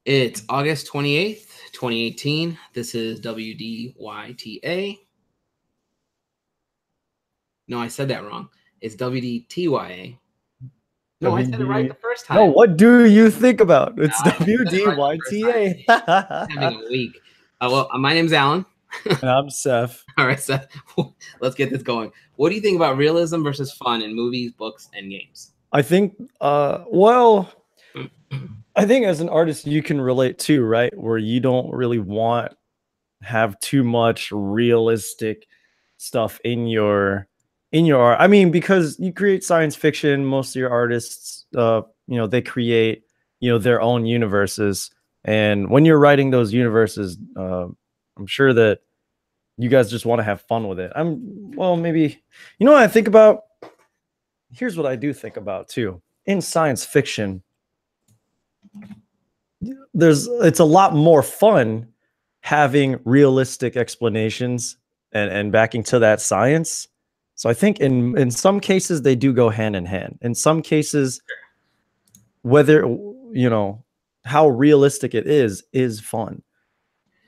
It's August 28th, 2018. This is WDYTA. No, I said that wrong. It's WDTYA. No, I said it right the first time. No, what do you think about? It's No, I said it right the first time. WDYTA. Having a week. Well, my name's Alan. And I'm Seth. All right, Seth, let's get this going. What do you think about realism versus fun in movies, books, and games? I think, well, I think as an artist, you can relate too, right? Where you don't really want have too much realistic stuff in your art. I mean, because you create science fiction, most of your artists, they create, their own universes. And when you're writing those universes, I'm sure that you guys just want to have fun with it. Maybe, what I think about? Here's what I do think about too. In science fiction, it's a lot more fun having realistic explanations and backing to that science. So I think in some cases they do go hand in hand. In some cases, whether how realistic it is fun.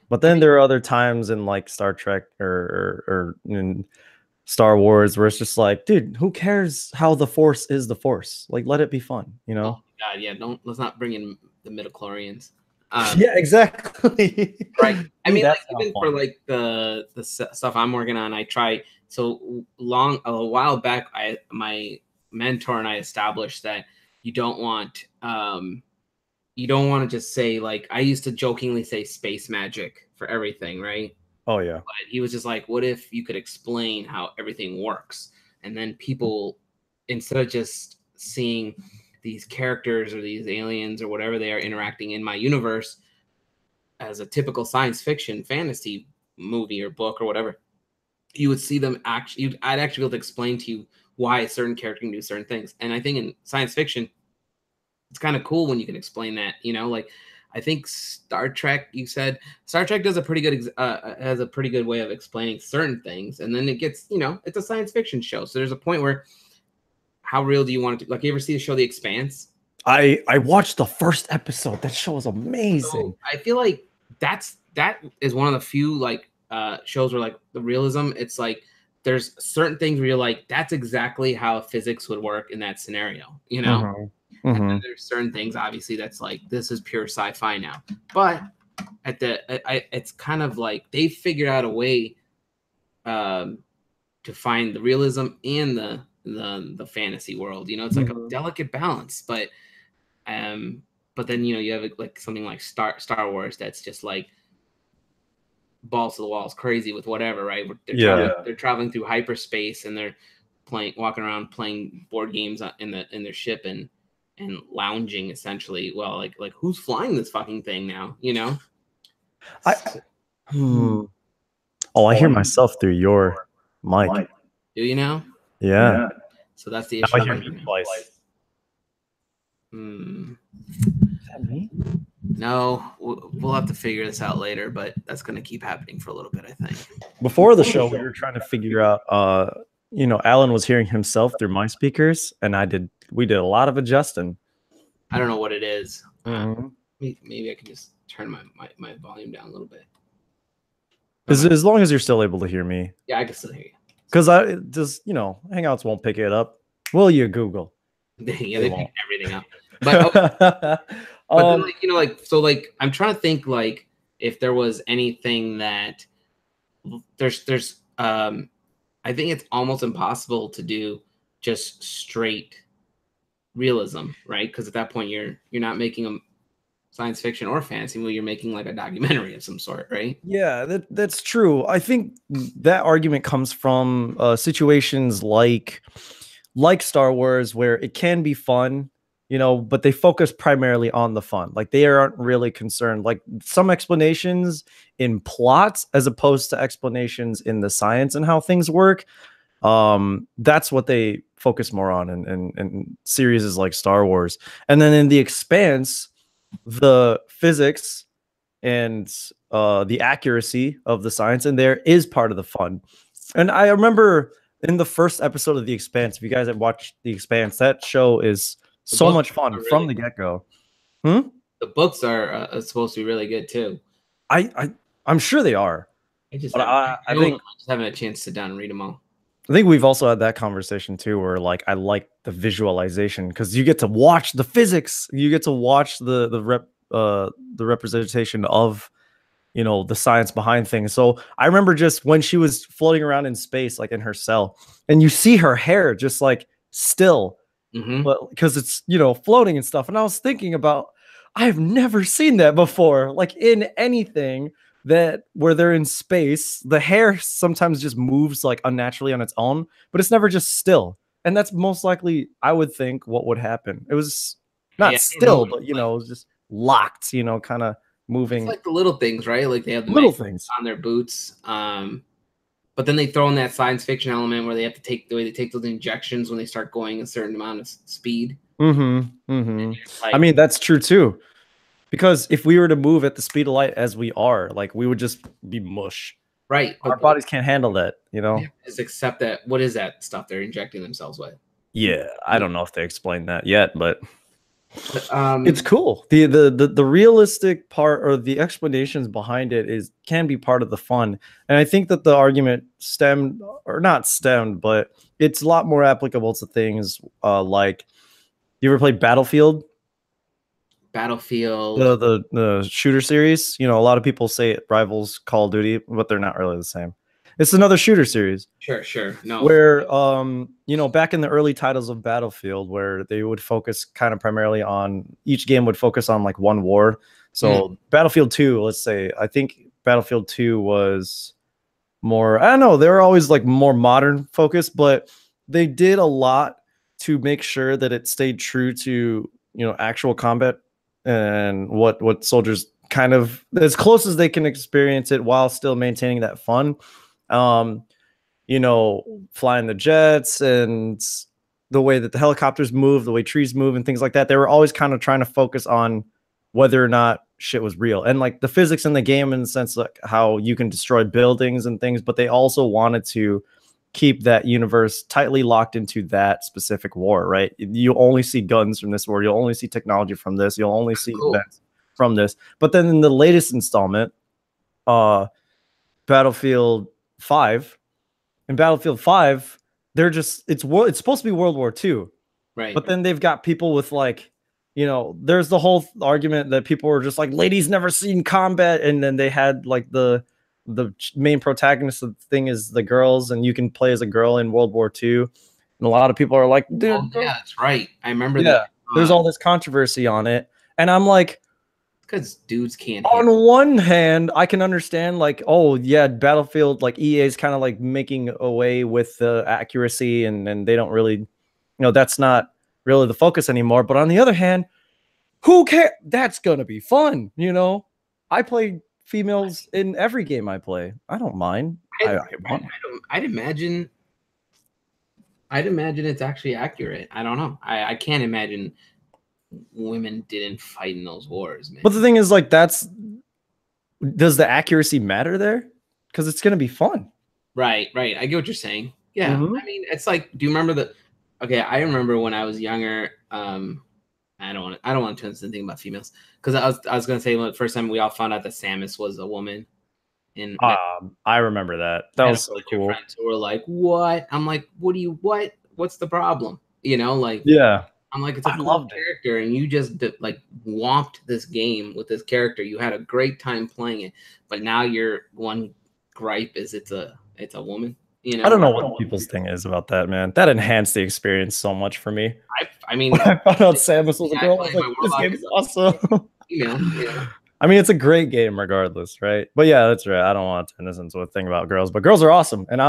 But then there are other times in like Star Trek or in Star Wars where it's just like, dude, who cares how the Force is the Force? Like, let it be fun, Oh God, yeah. Let's not bring in the Middleearth. Yeah, exactly. Right. I mean, like even for like the stuff I'm working on, I try a while back. My mentor and I established that you don't want to just say, like, I used to jokingly say space magic for everything, right? Oh yeah. But he was just like, what if you could explain how everything works? And then people, instead of just seeing these characters or these aliens or whatever they are interacting in my universe as a typical science fiction fantasy movie or book or whatever, you would see them I'd actually be able to explain to you why a certain character can do certain things. And I think in science fiction, it's kind of cool when you can explain that, like I think Star Trek, you said Star Trek does a pretty good, has a pretty good way of explaining certain things. And then it gets, it's a science fiction show. So there's a point where, how real do you want it to, like, you ever see the show The Expanse? I watched the first episode. That show was amazing. So I feel like that is one of the few like shows where like the realism, it's like there's certain things where you're like, that's exactly how physics would work in that scenario, And then there's certain things, obviously, that's like, this is pure sci-fi now. But it's kind of like they figured out a way to find the realism and the fantasy world. It's like a delicate balance, but then you have like something like Star Wars that's just like balls to the walls, crazy with whatever, right? They're traveling through hyperspace and they're walking around playing board games in their ship and lounging essentially. Well, like who's flying this fucking thing now? I hear myself through your mic. Do you now? Yeah. So that's the issue. I hear me twice. Is that me? No, we'll have to figure this out later, but that's going to keep happening for a little bit, I think. Before the show, we were trying to figure out, Alan was hearing himself through my speakers, and we did a lot of adjusting. I don't know what it is. Maybe I can just turn my volume down a little bit. As long as you're still able to hear me. Yeah, I can still hear you. Because Hangouts won't pick it up. Will you, Google? Yeah, they pick everything up. But then, so I'm trying to think, like, if there was anything that there's I think it's almost impossible to do just straight realism, right? Because at that point you're not making a science fiction or fantasy movie, you're making like a documentary of some sort, right? Yeah, that's true. I think that argument comes from situations like Star Wars, where it can be fun, but they focus primarily on the fun. Like, they aren't really concerned, like some explanations in plots as opposed to explanations in the science and how things work. That's what they focus more on in series like Star Wars. And then in The Expanse, the physics and the accuracy of the science in there is part of the fun. And I remember in the first episode of The Expanse, if you guys have watched The Expanse, that show is so much fun from the get-go. The The books are supposed to be really good too. I'm sure they are. I just But haven't, I think I just haven't had a chance to sit down and read them all. I think we've also had that conversation too, where like I like the visualization because you get to watch the physics, you get to watch the representation of the science behind things. So I remember just when she was floating around in space, like in her cell, and you see her hair just like still, but because it's floating and stuff. And I was thinking about, I have never seen that before, like in anything that where they're in space, the hair sometimes just moves like unnaturally on its own, but it's never just still. And that's most likely, I would think, what would happen. It was not I don't know. still, but it was just locked, kind of It's moving. like the little things, right? Like they have the Little magnets things. on their boots. But then they throw in that science fiction element where they have to take the way they take those injections when they start going a certain amount of speed. I mean, that's true too. Because if we were to move at the speed of light as we are, like we would just be mush. Right. Our bodies can't handle that, Just accept that. What is that stuff they're injecting themselves with? Yeah, I don't know if they explained that yet, but But, it's cool. The realistic part or the explanations behind it can be part of the fun. And I think that the argument not stemmed, but it's a lot more applicable to things like, you ever played Battlefield? Battlefield. The shooter series. A lot of people say it rivals Call of Duty, but they're not really the same. It's another shooter series. Sure. No. Where back in the early titles of Battlefield, where they would focus kind of primarily on, each game would focus on like one war. So Battlefield 2, let's say, I think Battlefield 2 was more, I don't know, they were always like more modern focused, but they did a lot to make sure that it stayed true to actual combat and what soldiers kind of, as close as they can experience it while still maintaining that fun. Flying the jets and the way that the helicopters move, the way trees move and things like that. They were always kind of trying to focus on whether or not shit was real, and like the physics in the game, in the sense like how you can destroy buildings and things, but they also wanted to keep that universe tightly locked into that specific war, right? You only see guns from this war. You'll only see technology from this. You'll only see events from this. But then in the latest installment, Battlefield 5, in Battlefield 5, it's supposed to be World War II. Right. But then they've got people with like, there's the whole argument that people were just like, ladies never seen combat. And then they had like the main protagonist of the thing is the girls, and you can play as a girl in World War II. And a lot of people are like, dude, yeah, that's right. I remember that. There's all this controversy on it. And I'm like, because dudes can't. On one hand, I can understand like, oh yeah, Battlefield, like EA is kind of like making away with the accuracy, and they don't really, that's not really the focus anymore. But on the other hand, who cares? That's gonna be fun, I play females in every game I play. I don't mind. I'd imagine it's actually accurate. I don't know. I can't imagine women didn't fight in those wars, man. But the thing is, like, does the accuracy matter there? Because it's gonna be fun. Right. I get what you're saying. Yeah. I mean, it's like, do you remember I remember when I was younger, I don't want to turn this into thing about females, because I was gonna say, the first time we all found out that Samus was a woman. I remember that. That was so cool. Friends who were like, "What?" I'm like, What's the problem?" Like, yeah. I'm like, it's a cool character, and you just like womped this game with this character. You had a great time playing it, but now your one gripe is it's a woman. I don't know what people's thing is about that, man. That enhanced the experience so much for me. I mean, when I found out Samus was a girl, I was like, this game is awesome. I mean, it's a great game regardless, right? But yeah, that's right. I don't want to turn this into a thing about girls, but girls are awesome. And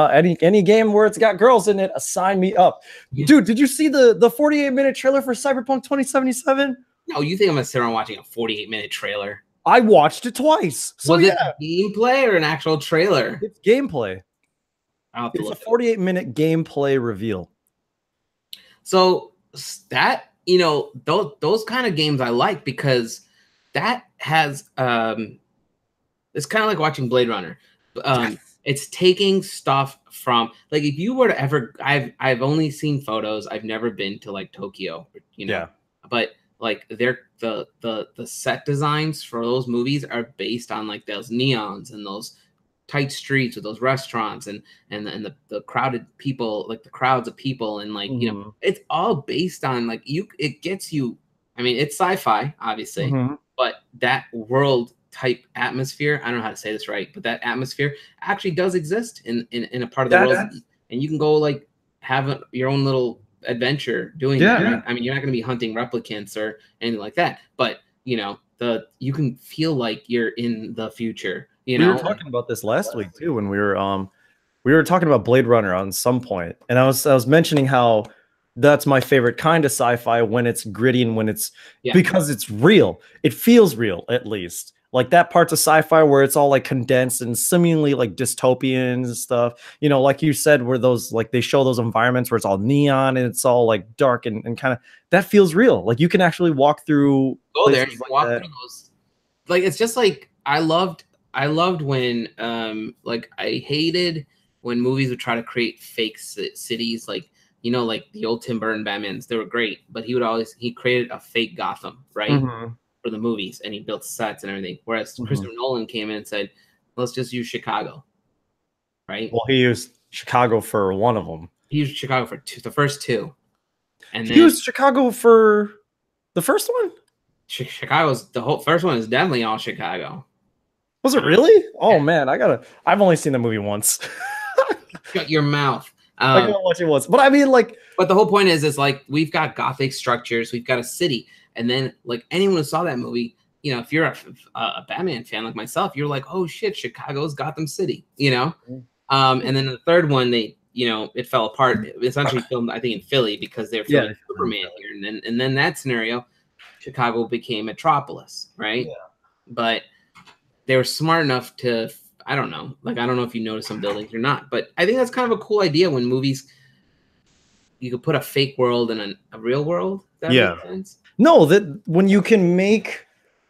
any game where it's got girls in it, sign me up. Yeah. Dude, did you see the 48-minute trailer for Cyberpunk 2077? No, you think I'm going to sit around watching a 48-minute trailer? I watched it twice. So was it gameplay or an actual trailer? It's gameplay. It's a 48-minute gameplay reveal. So that, those kind of games I like, because that has it's kind of like watching Blade Runner. It's taking stuff from, like, if you were to ever, I've only seen photos. I've never been to like Tokyo, Yeah. But like the set designs for those movies are based on like those neons and those tight streets with those restaurants and the crowded people, like the crowds of people, and like you know, it's all based on like it gets you. I mean, it's sci-fi, obviously, but that world type atmosphere, I don't know how to say this right, but that atmosphere actually does exist in a part of the world, and you can go like have your own little adventure doing that, right? I mean, you're not going to be hunting replicants or anything like that, but you know, you can feel like you're in the future. You know, we were talking about this last week too when we were talking about Blade Runner on some point, and I was mentioning how that's my favorite kind of sci-fi, when it's gritty and when it's because it's real. It feels real, at least. Like that parts of sci-fi where it's all like condensed and seemingly like dystopian and stuff. You know, like you said, where those like they show those environments where it's all neon and it's all like dark and kind of that feels real. Like you can actually walk through. Go there, you walk through those. Like it's just like I loved when like I hated when movies would try to create fake cities, like you know, like the old Tim Burton Batmans. They were great, but he created a fake Gotham, right? For the movies, and he built sets and everything. Whereas Christopher Nolan came in and said, "Let's just use Chicago," right? Well, he used Chicago for one of them. He used Chicago for the first two, and he used Chicago for the first one. Chicago's the whole first one is definitely all Chicago. Was it really? Oh man, I've only seen the movie once. Shut your mouth. I gotta watch it once, but I mean, like, but the whole point is like we've got Gothic structures, we've got a city. And then, like anyone who saw that movie, you know, if you're a Batman fan like myself, you're like, oh shit, Chicago's Gotham City, you know. And then the third one, you know, it fell apart. It was actually filmed, I think, in Philly because they were filming Superman here, and then that scenario, Chicago became Metropolis, right? Yeah. But they were smart enough to, I don't know, like I don't know if you notice some buildings or not, but I think that's kind of a cool idea when movies. You could put a fake world in a real world. That makes sense. No, that when you can make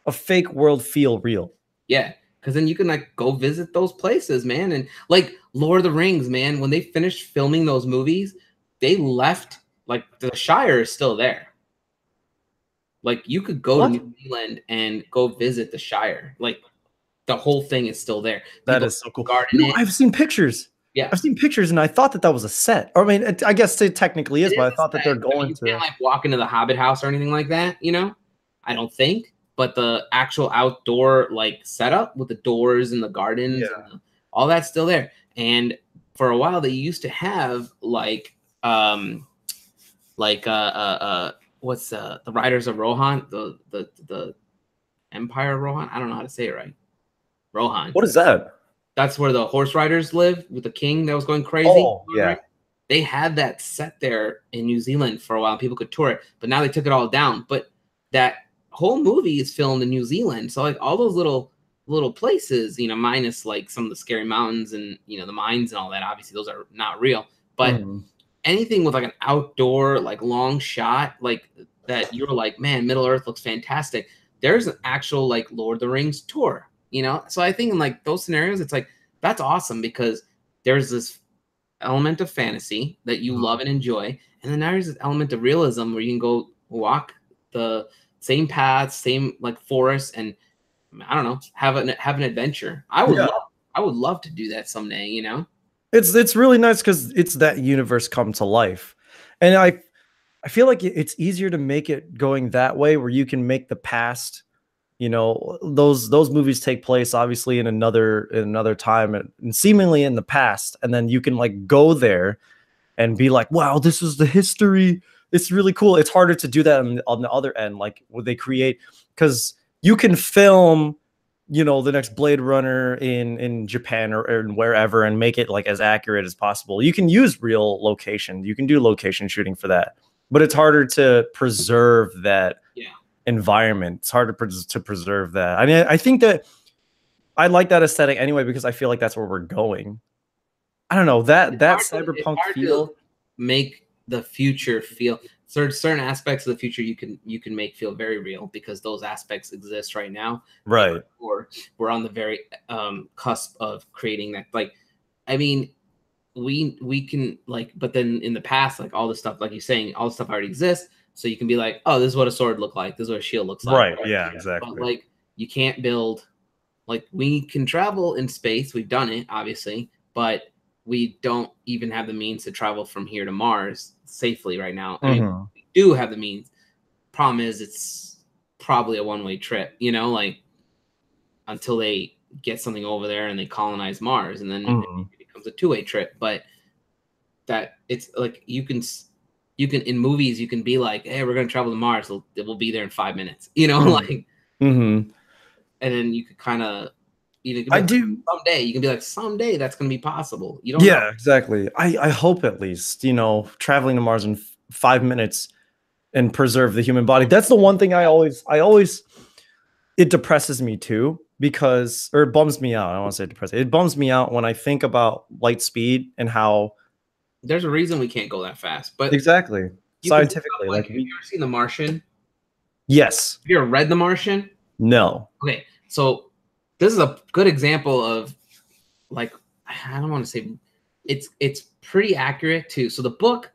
a fake world feel real. Yeah, because then you can like go visit those places, man. And like Lord of the Rings, man, when they finished filming those movies, they left like the Shire is still there. Like you could go to New Zealand and go visit the Shire. Like the whole thing is still there. That is so cool. No, I've seen pictures. Yeah, I've seen pictures, and I thought that was a set. Or, I mean, I guess it technically is, but I thought that they're going you can't like walk into the Hobbit house or anything like that, you know? I don't think. But the actual outdoor like setup with the doors and the gardens, and all that's still there. And for a while, they used to have like what's the Riders of Rohan, the Empire of Rohan? I don't know how to say it right. Rohan. What is that? That's where the horse riders live with the king that was going crazy. Oh, yeah. Right? They had that set there in New Zealand for a while. People could tour it, but now they took it all down. But that whole movie is filmed in New Zealand. So like all those little places, you know, minus like some of the scary mountains and, you know, the mines and all that, obviously those are not real. But anything with like an outdoor, like long shot, like that you're like, man, Middle-earth looks fantastic. There's an actual like Lord of the Rings tour. You know, so I think in like those scenarios, it's like that's awesome because there's this element of fantasy that you love and enjoy, and then there's this element of realism where you can go walk the same paths, same like forests, and I don't know, have an adventure. I would love to do that someday. You know, it's really nice because it's that universe come to life, and I feel like it's easier to make it going that way where you can make the past. You know, those movies take place obviously in another time and seemingly in the past, and then you can like go there and be like, wow, this is the history. It's really cool. It's harder to do that on the other end, like what they create, because you can film, you know, the next Blade Runner in Japan or wherever and make it like as accurate as possible. You can use real location. You can do location shooting for that, but it's harder to preserve that. Yeah. Environment. It's hard to preserve that. I mean, I think that I like that aesthetic anyway because I feel like that's where we're going. I don't know that cyberpunk feel. Make the future feel certain aspects of the future you can make feel very real because those aspects exist right now. Right. Or we're on the very cusp of creating that. Like, I mean, we can like, but then in the past, like all the stuff, like you're saying, all the stuff already exists. So you can be like, oh, this is what a sword look like. This is what a shield looks like. Right. Yeah, exactly. But like, you can't build, like, we can travel in space. We've done it, obviously, but we don't even have the means to travel from here to Mars safely right now. I mean, we do have the means. Problem is, it's probably a one-way trip, you know, like, until they get something over there and they colonize Mars, and then it becomes a two-way trip. But that it's like you can in movies you can be like, hey, we're gonna travel to Mars. It will be there in 5 minutes, you know, like, and then you could kind of someday you can be like, someday that's gonna be possible. You don't know. Exactly. I hope at least, you know, traveling to Mars in 5 minutes and preserve the human body. That's the one thing I always it depresses me too, because, or it bums me out. I don't want to say depressing. It bums me out when I think about light speed and how there's a reason we can't go that fast. But exactly, scientifically, like, have you ever seen The Martian? Yes. Have you ever read The Martian? No. Okay, so this is a good example of, like, I don't want to say it's pretty accurate too. So the book,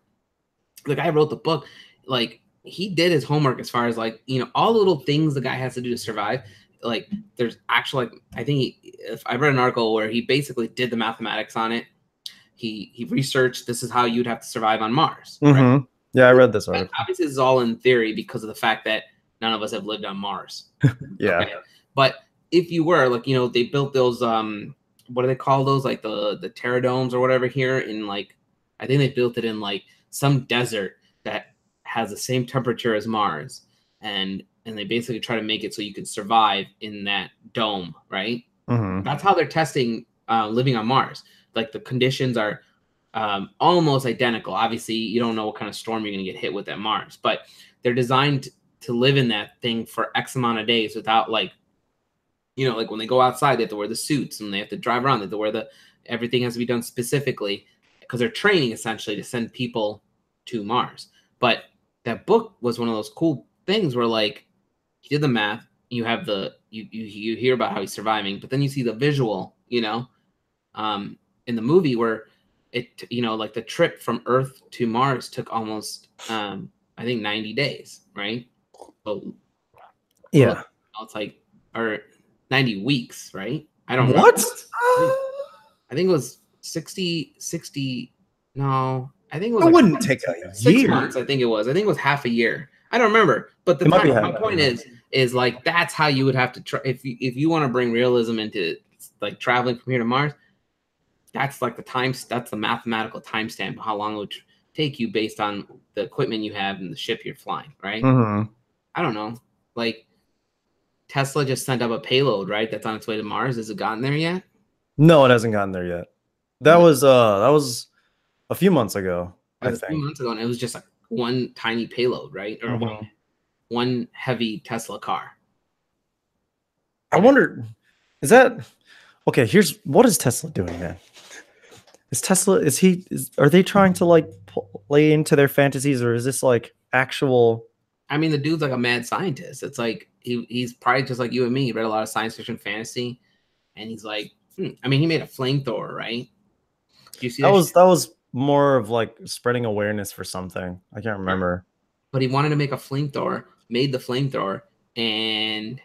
the guy wrote the book, like, he did his homework as far as, like, you know, all the little things the guy has to do to survive. Like, there's actually, like, I think if I read an article where he basically did the mathematics on it. He researched, this is how you'd have to survive on Mars. Right? Yeah, I read this article. Obviously, this is all in theory because of the fact that none of us have lived on Mars. Yeah. Okay? But if you were, like, you know, they built those, what do they call those? Like the pterodomes or whatever here in, like, I think they built it in, like, some desert that has the same temperature as Mars. And they basically try to make it so you can survive in that dome, right? That's how they're testing living on Mars. Like, the conditions are almost identical. Obviously, you don't know what kind of storm you're going to get hit with at Mars, but they're designed to live in that thing for X amount of days without, like, you know, like, when they go outside, they have to wear the suits and they have to drive around. They have to wear everything has to be done specifically because they're training essentially to send people to Mars. But that book was one of those cool things where, like, he did the math. You have you hear about how he's surviving, but then you see the visual, you know, in the movie where it, you know, like, the trip from Earth to Mars took almost, I think 90 days, right? So, yeah, it's like, or 90 weeks, right? I don't know. What? I think it was 60. No, I think it was. It wouldn't take a year. 6 months. I think it was half a year. I don't remember. But my point is like, that's how you would have to try if you want to bring realism into, like, traveling from here to Mars. That's like that's the mathematical timestamp of how long it would take you based on the equipment you have and the ship you're flying, right? I don't know. Like, Tesla just sent up a payload, right? That's on its way to Mars. Has it gotten there yet? No, it hasn't gotten there yet. That was a few months ago. I think. A few months ago, and it was just like one tiny payload, right? Or one heavy Tesla car. I wonder, is that okay? Here's what is Tesla doing, man? Are they trying to, like, play into their fantasies, or is this, like, actual? I mean, the dude's like a mad scientist. It's like he's probably just like you and me. He read a lot of science fiction, fantasy, and he's like, I mean, he made a flamethrower, right? Did you see that? That was more of, like, spreading awareness for something. I can't remember. But he wanted to make a flamethrower, made the flamethrower, and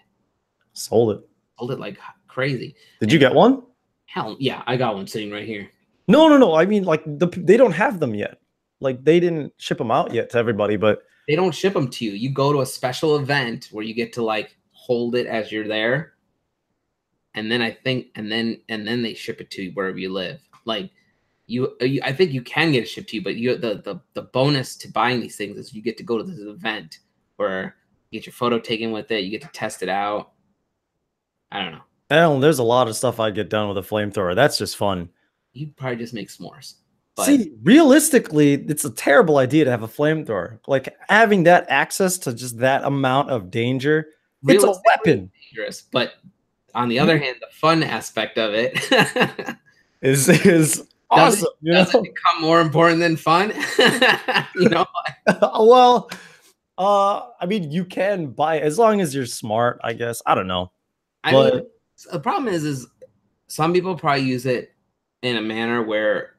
sold it. Sold it like crazy. Did you get one? Hell yeah, I got one sitting right here. No. I mean, like, they don't have them yet. Like, they didn't ship them out yet to everybody, but they don't ship them to you. You go to a special event where you get to, like, hold it as you're there, and then and then they ship it to you wherever you live. Like, I think you can get it shipped to you, but the bonus to buying these things is you get to go to this event where you get your photo taken with it. You get to test it out. I don't know. There's a lot of stuff I get done with a flamethrower. That's just fun. You'd probably just make s'mores. But see, realistically, it's a terrible idea to have a flamethrower. Like, having that access to just that amount of danger, it's a weapon. Dangerous, but on the other hand, the fun aspect of it is awesome. Does it become more important than fun? You know? Well, I mean, you can buy as long as you're smart, I guess. I don't know. I mean, the problem is some people probably use it in a manner where,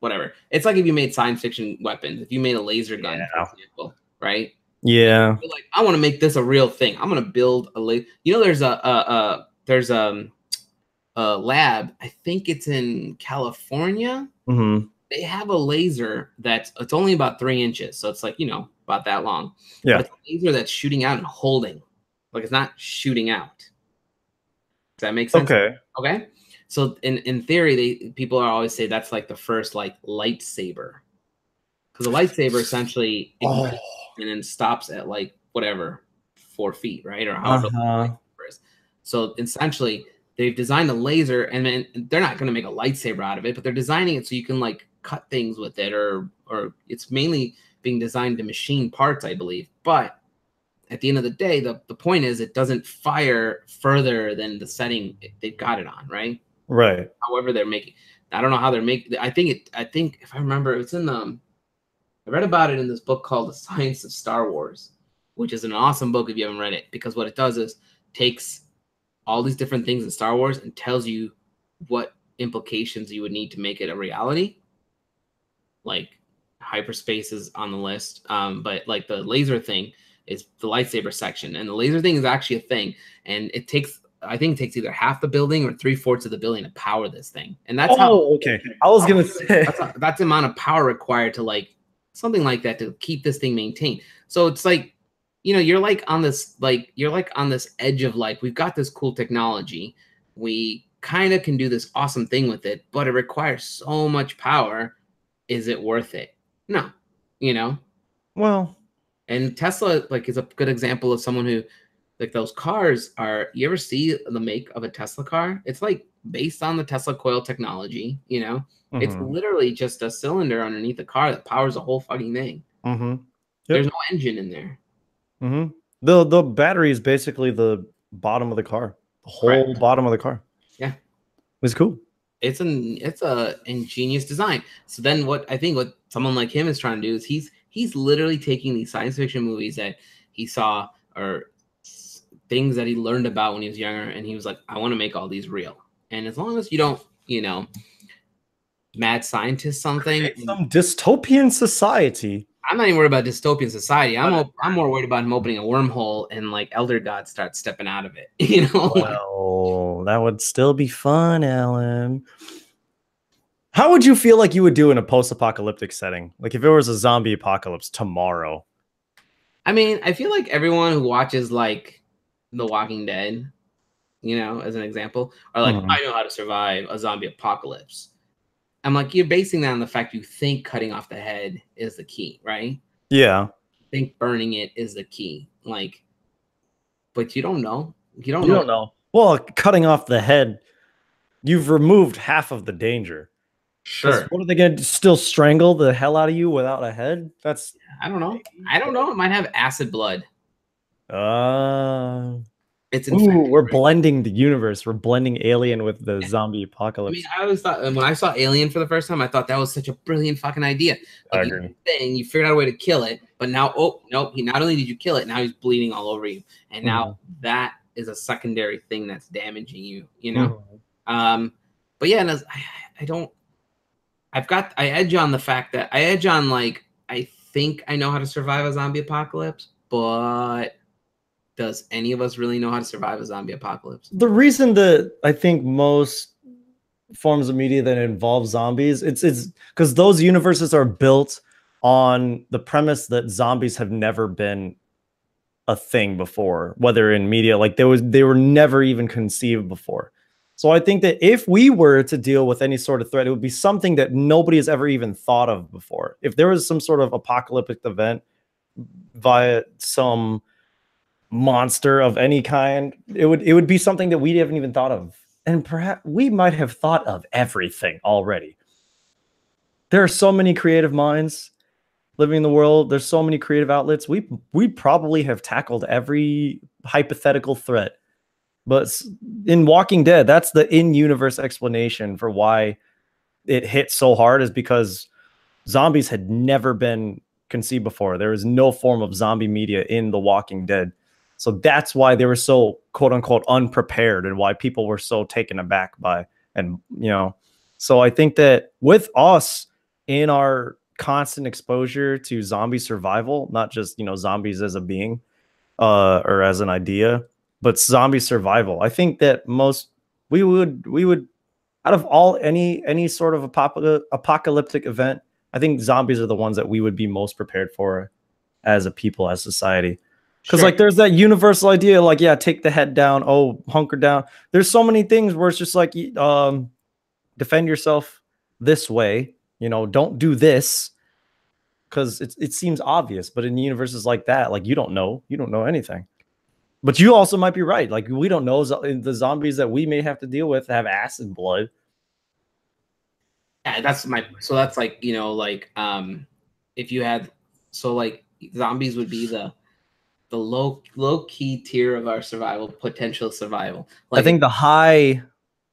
whatever. It's like if you made science fiction weapons. If you made a laser gun, for example, right? Yeah. You're like, I want to make this a real thing. I'm going to build a laser. You know, there's a lab. I think it's in California. Mm-hmm. They have a laser it's only about 3 inches, so it's like, you know, about that long. Yeah. But it's a laser that's shooting out and holding, like it's not shooting out. Does that make sense? Okay. Okay. So in theory, people are always say that's like the first like lightsaber, because a lightsaber essentially ignites and then stops at like whatever 4 feet, right, or however long the lightsaber is. So essentially, they've designed a laser, and then they're not going to make a lightsaber out of it, but they're designing it so you can like cut things with it, or it's mainly being designed to machine parts, I believe. But at the end of the day, the point is it doesn't fire further than the setting they've got it on, right? Right. However, they're making. I don't know how they're making. I think if I remember, it's in the. I read about it in this book called The Science of Star Wars, which is an awesome book if you haven't read it, because what it does is takes all these different things in Star Wars and tells you what implications you would need to make it a reality. Like hyperspace is on the list, but like the laser thing is the lightsaber section, and the laser thing is actually a thing, and I think it takes either half the building or 3/4 of the building to power this thing, and that's okay. I was gonna say that's the amount of power required to like something like that to keep this thing maintained. So it's like, you know, you're like on this edge of like, we've got this cool technology, we kind of can do this awesome thing with it, but it requires so much power. Is it worth it? No, you know. Well, and Tesla like is a good example of someone who, like, those cars are. You ever see the make of a Tesla car? It's like based on the Tesla coil technology. You know, it's literally just a cylinder underneath the car that powers the whole fucking thing. Yep. There's no engine in there. The battery is basically the bottom of the car, the whole bottom of the car. Yeah, it's cool. It's a ingenious design. So then what someone like him is trying to do is he's literally taking these science fiction movies that he saw or things that he learned about when he was younger, and he was like, I want to make all these real. And as long as you don't, you know, mad scientist something, some dystopian society. I'm not even worried about dystopian society. I'm more worried about him opening a wormhole and like elder gods start stepping out of it. You know, well, that would still be fun, Alan. How would you feel like you would do in a post-apocalyptic setting? Like if it was a zombie apocalypse tomorrow? I mean, I feel like everyone who watches like The Walking Dead, you know, as an example, are like, I know how to survive a zombie apocalypse. I'm like, you're basing that on the fact you think cutting off the head is the key, right? Yeah. You think burning it is the key. Like, but you don't know. You don't know. Well, cutting off the head, you've removed half of the danger. Sure. What are they going to still strangle the hell out of you without a head? That's I don't know. It might have acid blood. It's infected, we're blending the universe. We're blending Alien with the zombie apocalypse. I mean, I always thought when I saw Alien for the first time, I thought that was such a brilliant fucking idea. Like, I agree. You figured out a way to kill it, but now, oh no, he not only did you kill it, now he's bleeding all over you, and now that is a secondary thing that's damaging you. You know, but yeah, and I don't. I edge on the fact that like I think I know how to survive a zombie apocalypse, but does any of us really know how to survive a zombie apocalypse? The reason that I think most forms of media that involve zombies, it's because those universes are built on the premise that zombies have never been a thing before, whether in media, like they were never even conceived before. So I think that if we were to deal with any sort of threat, it would be something that nobody has ever even thought of before. If there was some sort of apocalyptic event via some monster of any kind, it would be something that we haven't even thought of. And perhaps we might have thought of everything already. There are so many creative minds living in the world. There's so many creative outlets. We probably have tackled every hypothetical threat. But in Walking Dead, that's the in-universe explanation for why it hit so hard, is because zombies had never been conceived before. There was no form of zombie media in The Walking Dead. So that's why they were so quote unquote unprepared, and why people were so taken aback by, and you know, so I think that with us in our constant exposure to zombie survival, not just, you know, zombies as a being or as an idea, but zombie survival. I think that we would out of all any sort of apocalyptic event, I think zombies are the ones that we would be most prepared for as a people, as society. Because Sure. like there's that universal idea, like, yeah, take the head down, oh, hunker down. There's so many things where it's just like defend yourself this way, you know, don't do this, because it seems obvious, but in universes like that, like you don't know anything. But you also might be right, like we don't know the zombies that we may have to deal with have acid blood. Yeah, that's like, you know, like if you had, so like zombies would be the low key tier of our potential survival. Like, I think the high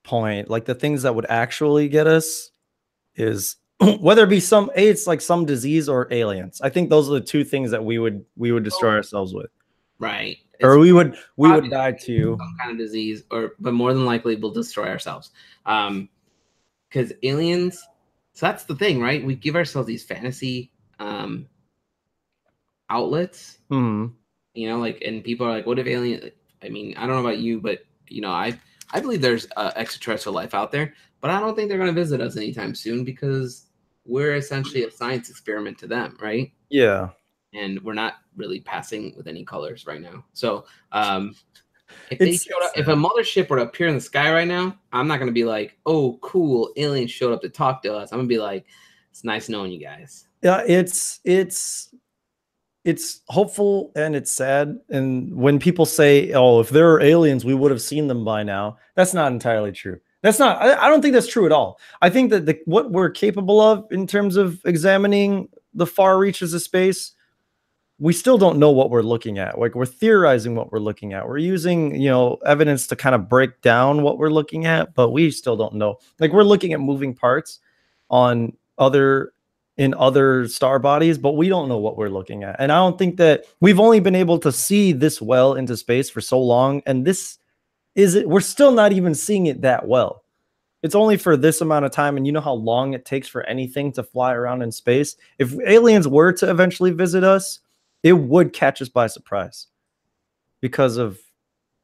point, like the things that would actually get us, is whether it be it's like some disease or aliens. I think those are the two things that we would destroy ourselves with. Right. Or we would die to some kind of disease, but more than likely we'll destroy ourselves. Because aliens, so that's the thing, right? We give ourselves these fantasy outlets. Mm-hmm. You know, like, and people are like, what if alien? I mean, I don't know about you, but you know, I believe there's extraterrestrial life out there, but I don't think they're going to visit us anytime soon because we're essentially a science experiment to them, right? Yeah. And we're not really passing with any colors right now. So if a mothership were to appear in the sky right now, I'm not going to be like, oh, cool, aliens showed up to talk to us. I'm going to be like, it's nice knowing you guys. Yeah, it's hopeful and it's sad. And when people say, oh, if there are aliens, we would have seen them by now, that's not entirely true. That's not, I don't think that's true at all. I think that what we're capable of in terms of examining the far reaches of space, we still don't know what we're looking at. Like, we're theorizing what we're looking at. We're using, you know, evidence to kind of break down what we're looking at, but we still don't know. Like, we're looking at moving parts in other star bodies, but we don't know what we're looking at. And I don't think that we've only been able to see this well into space for so long. And we're still not even seeing it that well. It's only for this amount of time. And you know how long it takes for anything to fly around in space. If aliens were to eventually visit us, it would catch us by surprise because of,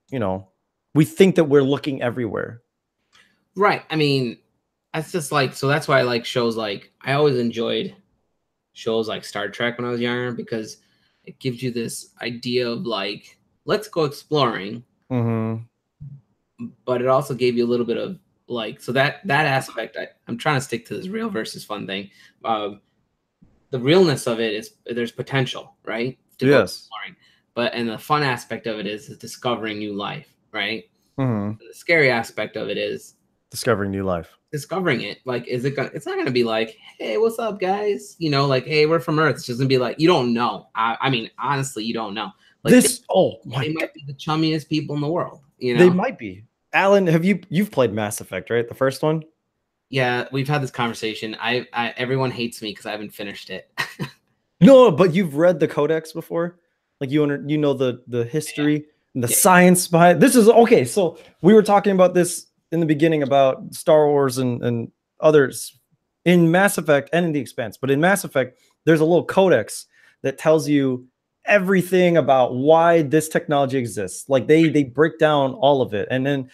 you know, we think that we're looking everywhere. Right. I mean, that's just like, so that's why I like shows like, I always enjoyed shows like Star Trek when I was younger, because it gives you this idea of like, let's go exploring. Mm-hmm. But it also gave you a little bit of like, so that aspect, I'm trying to stick to this real versus fun thing. The realness of it is there's potential, right? Yes. And the fun aspect of it is discovering new life, right? Mm-hmm. The scary aspect of it is discovering new life. Discovering it. Like, it's not gonna be like, hey, what's up, guys? You know, like, hey, we're from Earth. It's just gonna be like, you don't know. I mean, honestly, you don't know. Like, they might be the chummiest people in the world. You know, they might be. Alan, you've played Mass Effect, right? The first one? Yeah, we've had this conversation. Everyone hates me because I haven't finished it. No, but you've read the Codex before? Like, you know the history and the science behind this. Is okay. So we were talking about this in the beginning about Star Wars and others in Mass Effect and in The Expanse. But in Mass Effect, there's a little codex that tells you everything about why this technology exists. Like, they break down all of it, and then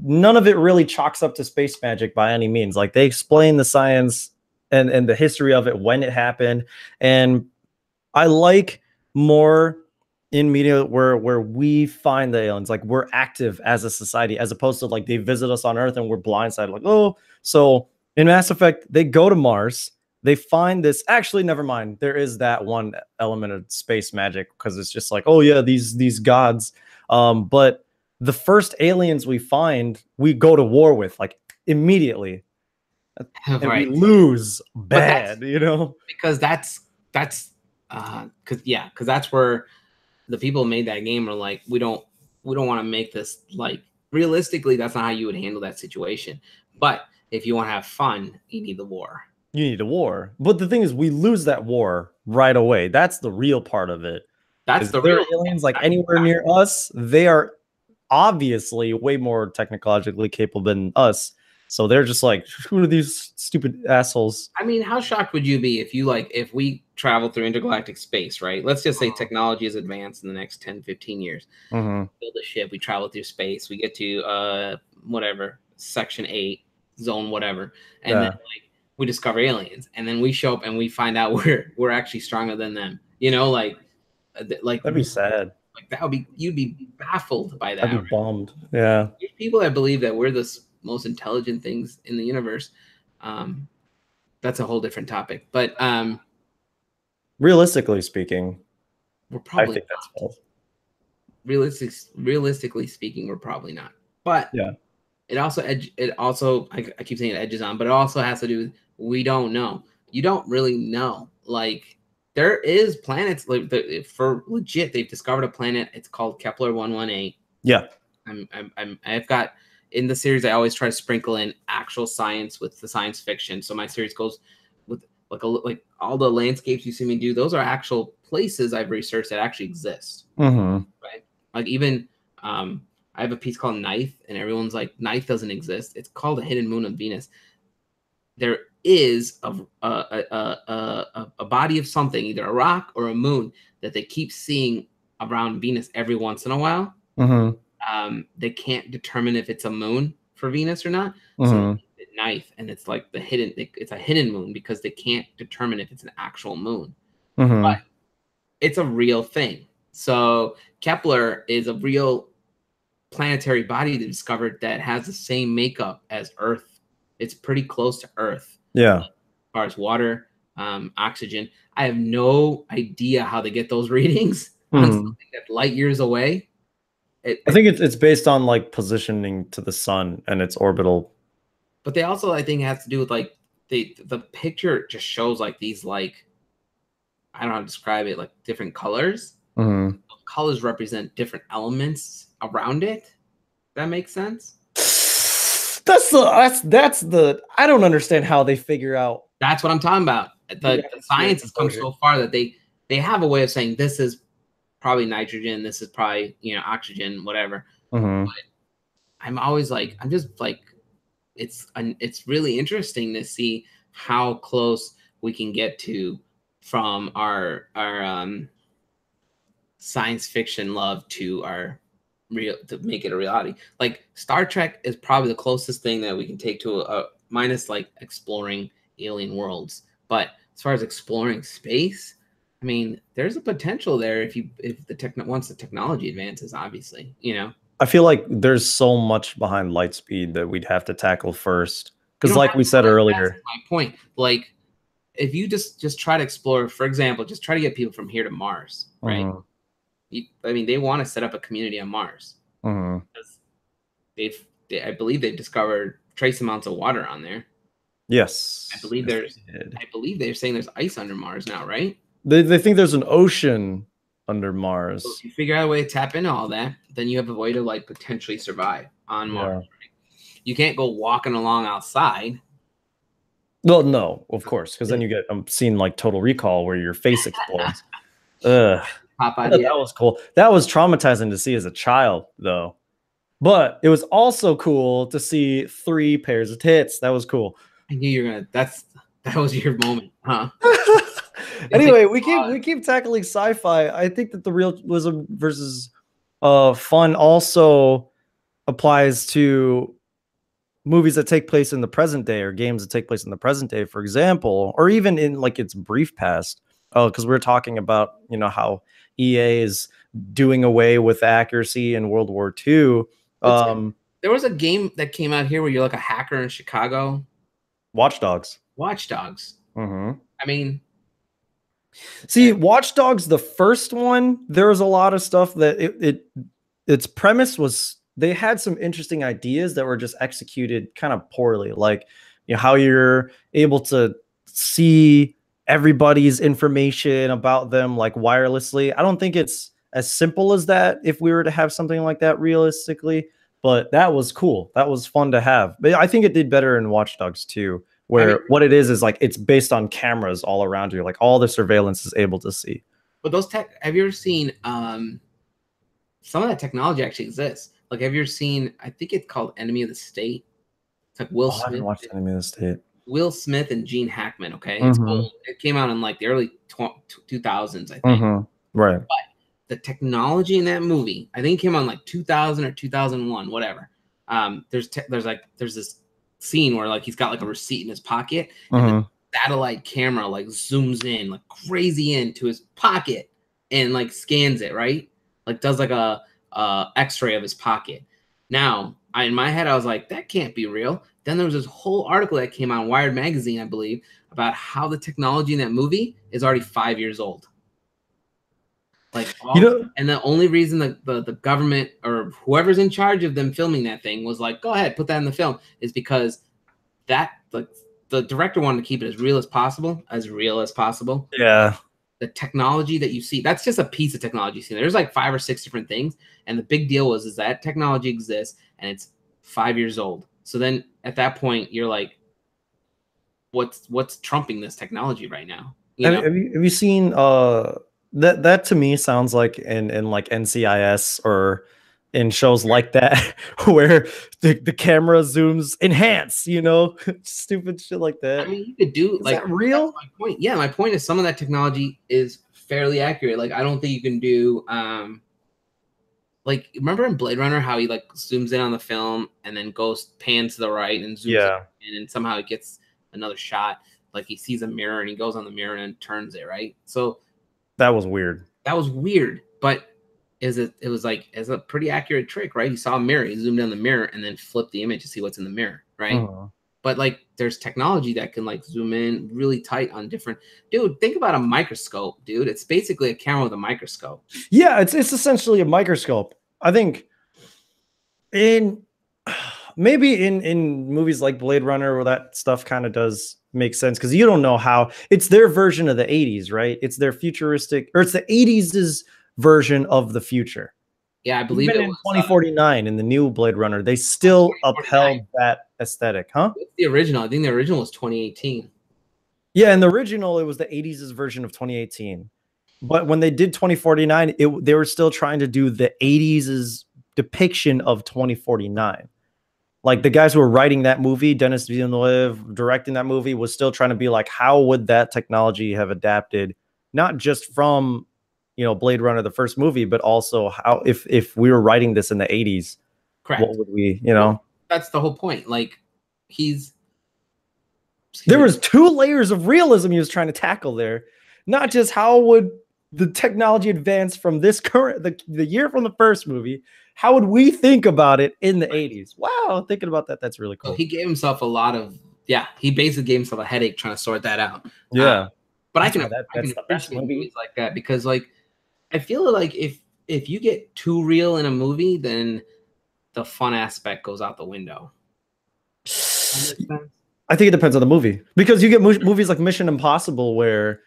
none of it really chalks up to space magic by any means. Like, they explain the science and the history of it, when it happened. And I like more in media where we find the aliens, like, we're active as a society, as opposed to like they visit us on Earth and we're blindsided, like, oh. So in Mass Effect, they go to Mars, they find this, actually, never mind, there is that one element of space magic, because it's just like, oh yeah, these gods, but the first aliens we find, we go to war with, like, immediately. And right. We lose bad, you know, because that's because that's where the people who made that game are like, we don't want to make this, like, realistically, that's not how you would handle that situation. But if you want to have fun, you need the war. You need a war. But the thing is, we lose that war right away. That's the real part of it. That's the real aliens, like, anywhere near us, they are obviously way more technologically capable than us. So they're just like, who are these stupid assholes? I mean, how shocked would you be if if we travel through intergalactic space, right? Let's just say technology is advanced in the next 10, 15 years. Mm-hmm. Build a ship, we travel through space, we get to whatever, section 8, zone whatever, and then like we discover aliens, and then we show up and we find out we're actually stronger than them. You know, like that'd be sad. Like that would be, you'd be baffled by that. I'd be bummed. Yeah. There's people that believe that we're the most intelligent things in the universe. That's a whole different topic. But realistically speaking, we're probably I think that's false. Realistically speaking, we're probably not. But yeah, it also I keep saying it edges on, but it also has to do with we don't know. You don't really know. Like there is planets like for legit. They've discovered a planet. It's called Kepler 118. Yeah. I've got in the series. I always try to sprinkle in actual science with the science fiction. So my series goes with like all the landscapes you see me do. Those are actual places I've researched that actually exist. Mm-hmm. Right. Like even I have a piece called Ninth, and everyone's like, Ninth doesn't exist. It's called a hidden moon of Venus. There is a body of something, either a rock or a moon, that they keep seeing around Venus every once in a while. Mm-hmm. They can't determine if it's a moon for Venus or not. Mm-hmm. So it's Ninth, and it's like it's a hidden moon because they can't determine if it's an actual moon. Mm-hmm. But it's a real thing. So Kepler is a real planetary body they discovered that has the same makeup as Earth. It's pretty close to Earth. Yeah. As far as water, oxygen. I have no idea how they get those readings on something that's light years away. I think it's based on like positioning to the sun and its orbital. But they also, I think, has to do with like the picture just shows like these like, I don't know how to describe it, like different colors. Mm-hmm. Colors represent different elements around it. That makes sense. That's the I don't understand how they figure out. That's what I'm talking about. The science has come so far that they have a way of saying this is probably nitrogen, this is probably oxygen, whatever. Mm-hmm. But I'm always like, I'm just like, it's really interesting to see how close we can get to from our science fiction love to our real, to make it a reality. Like Star Trek is probably the closest thing that we can take to a minus like exploring alien worlds. But as far as exploring space, I mean, there's a potential there once the technology advances, obviously, I feel like there's so much behind light speed that we'd have to tackle first. Because like we said earlier, that's my point. Like if you just try to explore, for example, just try to get people from here to Mars, right? Mm-hmm. I mean, they want to set up a community on Mars. Mm-hmm. I believe they've discovered trace amounts of water on there. Yes. I believe they're saying there's ice under Mars now, right? They think there's an ocean under Mars. So if you figure out a way to tap into all that, then you have a way to like potentially survive on Mars. Right? You can't go walking along outside. Well, no, of course, because then you get scene like Total Recall where your face explodes. Ugh. That was cool. That was traumatizing to see as a child, though. But it was also cool to see 3 pairs of tits. That was cool. I knew you were gonna. That was your moment, huh? Anyway, we keep tackling sci-fi. I think that the realism versus fun also applies to movies that take place in the present day or games that take place in the present day, for example, or even in like its brief past. Because we're talking about how EA is doing away with accuracy in World War II. There was a game that came out here where you're like a hacker in Chicago. Watch Dogs. Mm-hmm. I mean, see, Watch Dogs, the first one, there was a lot of stuff that its premise was, they had some interesting ideas that were just executed kind of poorly, like how you're able to see everybody's information about them like wirelessly. I don't think it's as simple as that if we were to have something like that realistically, but that was cool. That was fun to have. But I think it did better in Watch Dogs 2, where what it is like it's based on cameras all around you, like all the surveillance is able to see. But those have you ever seen some of that technology actually exists? Like have you ever seen, I think it's called Enemy of the State? It's like Will Oh, I haven't Smith. watched Enemy of the State. Will Smith and Gene Hackman. Okay, it's Mm-hmm. old. It came out in like the early 2000s, I think. Mm-hmm. Right. The technology in that movie, I think, it came on like 2000 or 2001, whatever. There's this scene where like he's got like a receipt in his pocket, and the satellite camera like zooms in like crazy into his pocket and like scans it, right? Like does like a X-ray of his pocket. Now, in my head, I was like, that can't be real. Then there was this whole article that came out, Wired magazine, I believe, about how the technology in that movie is already 5 years old. Like, and the only reason the government or whoever's in charge of them filming that thing was like, go ahead, put that in the film, is because that the director wanted to keep it as real as possible, Yeah. The technology that you see, that's just a piece of technology you see. There's like 5 or 6 different things, and the big deal is that technology exists and it's 5 years old. So then at that point, you're like, what's trumping this technology right now? Have you seen that to me sounds like in like NCIS or in shows like that where the camera zooms enhance, stupid shit like that. I mean, you could do Is like that real? That's my point. Yeah, my point is some of that technology is fairly accurate. Like I don't think you can do like remember in Blade Runner how he like zooms in on the film and then goes pans to the right and zooms in and somehow he gets another shot. Like he sees a mirror and he goes on the mirror and turns it, right? So that was weird. But it was like it's a pretty accurate trick, right? He saw a mirror, he zoomed in on the mirror and then flipped the image to see what's in the mirror, right? But like there's technology that can like zoom in really tight on different. Dude, think about a microscope, dude. It's basically a camera with a microscope. Yeah, it's essentially a microscope. I think maybe in movies like Blade Runner where that stuff kind of does make sense because you don't know how it's their version of the 80s, right? It's their futuristic, or it's the 80s' version of the future. Yeah, I believe even in 2049 in the new Blade Runner, they still upheld that aesthetic, huh? What's the original? I think the original was 2018. Yeah, in the original, it was the 80s' version of 2018. But when they did 2049, they were still trying to do the 80s' depiction of 2049. Like the guys who were writing that movie, Denis Villeneuve directing that movie, was still trying to be like, how would that technology have adapted, not just from Blade Runner, the first movie, but also how if we were writing this in the 80s, correct? What would we, That's the whole point. Like there was 2 layers of realism he was trying to tackle there, not just how would the technology advance from this current the year from the first movie. How would we think about it in the 80s? Wow, thinking about that, that's really cool. So he gave himself he basically gave himself a headache trying to sort that out. Yeah. But I can appreciate movies like that because like I feel like if you get too real in a movie, then the fun aspect goes out the window. I think it depends on the movie because you get movies like Mission Impossible where,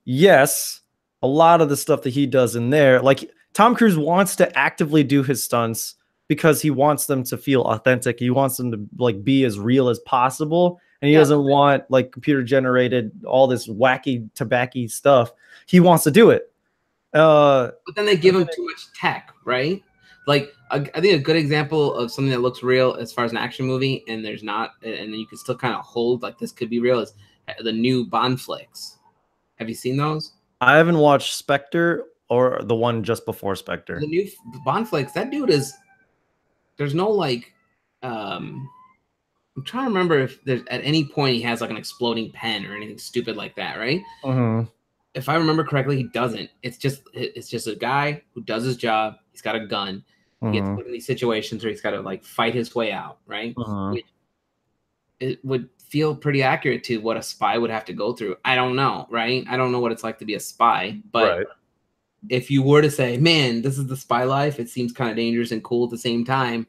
yes, a lot of the stuff that he does in there, like Tom Cruise wants to actively do his stunts because he wants them to feel authentic. He wants them to like be as real as possible. And he doesn't want like computer generated, all this wacky tobacco stuff. He wants to do it. But then they give him too much tech, right? Like I think a good example of something that looks real as far as an action movie and there's not, and you can still kind of hold like this could be real, is the new Bond flicks. Have you seen those? I haven't watched Spectre or the one just before Spectre. The new Bond flicks, that dude there's no like, I'm trying to remember if there's at any point he has like an exploding pen or anything stupid like that, right? If I remember correctly, he doesn't. It's just a guy who does his job. He's got a gun. He gets put in these situations where he's got to like fight his way out, right? It would feel pretty accurate to what a spy would have to go through. I don't know, right? I don't know what it's like to be a spy, but if you were to say, man, this is the spy life, it seems kind of dangerous and cool at the same time.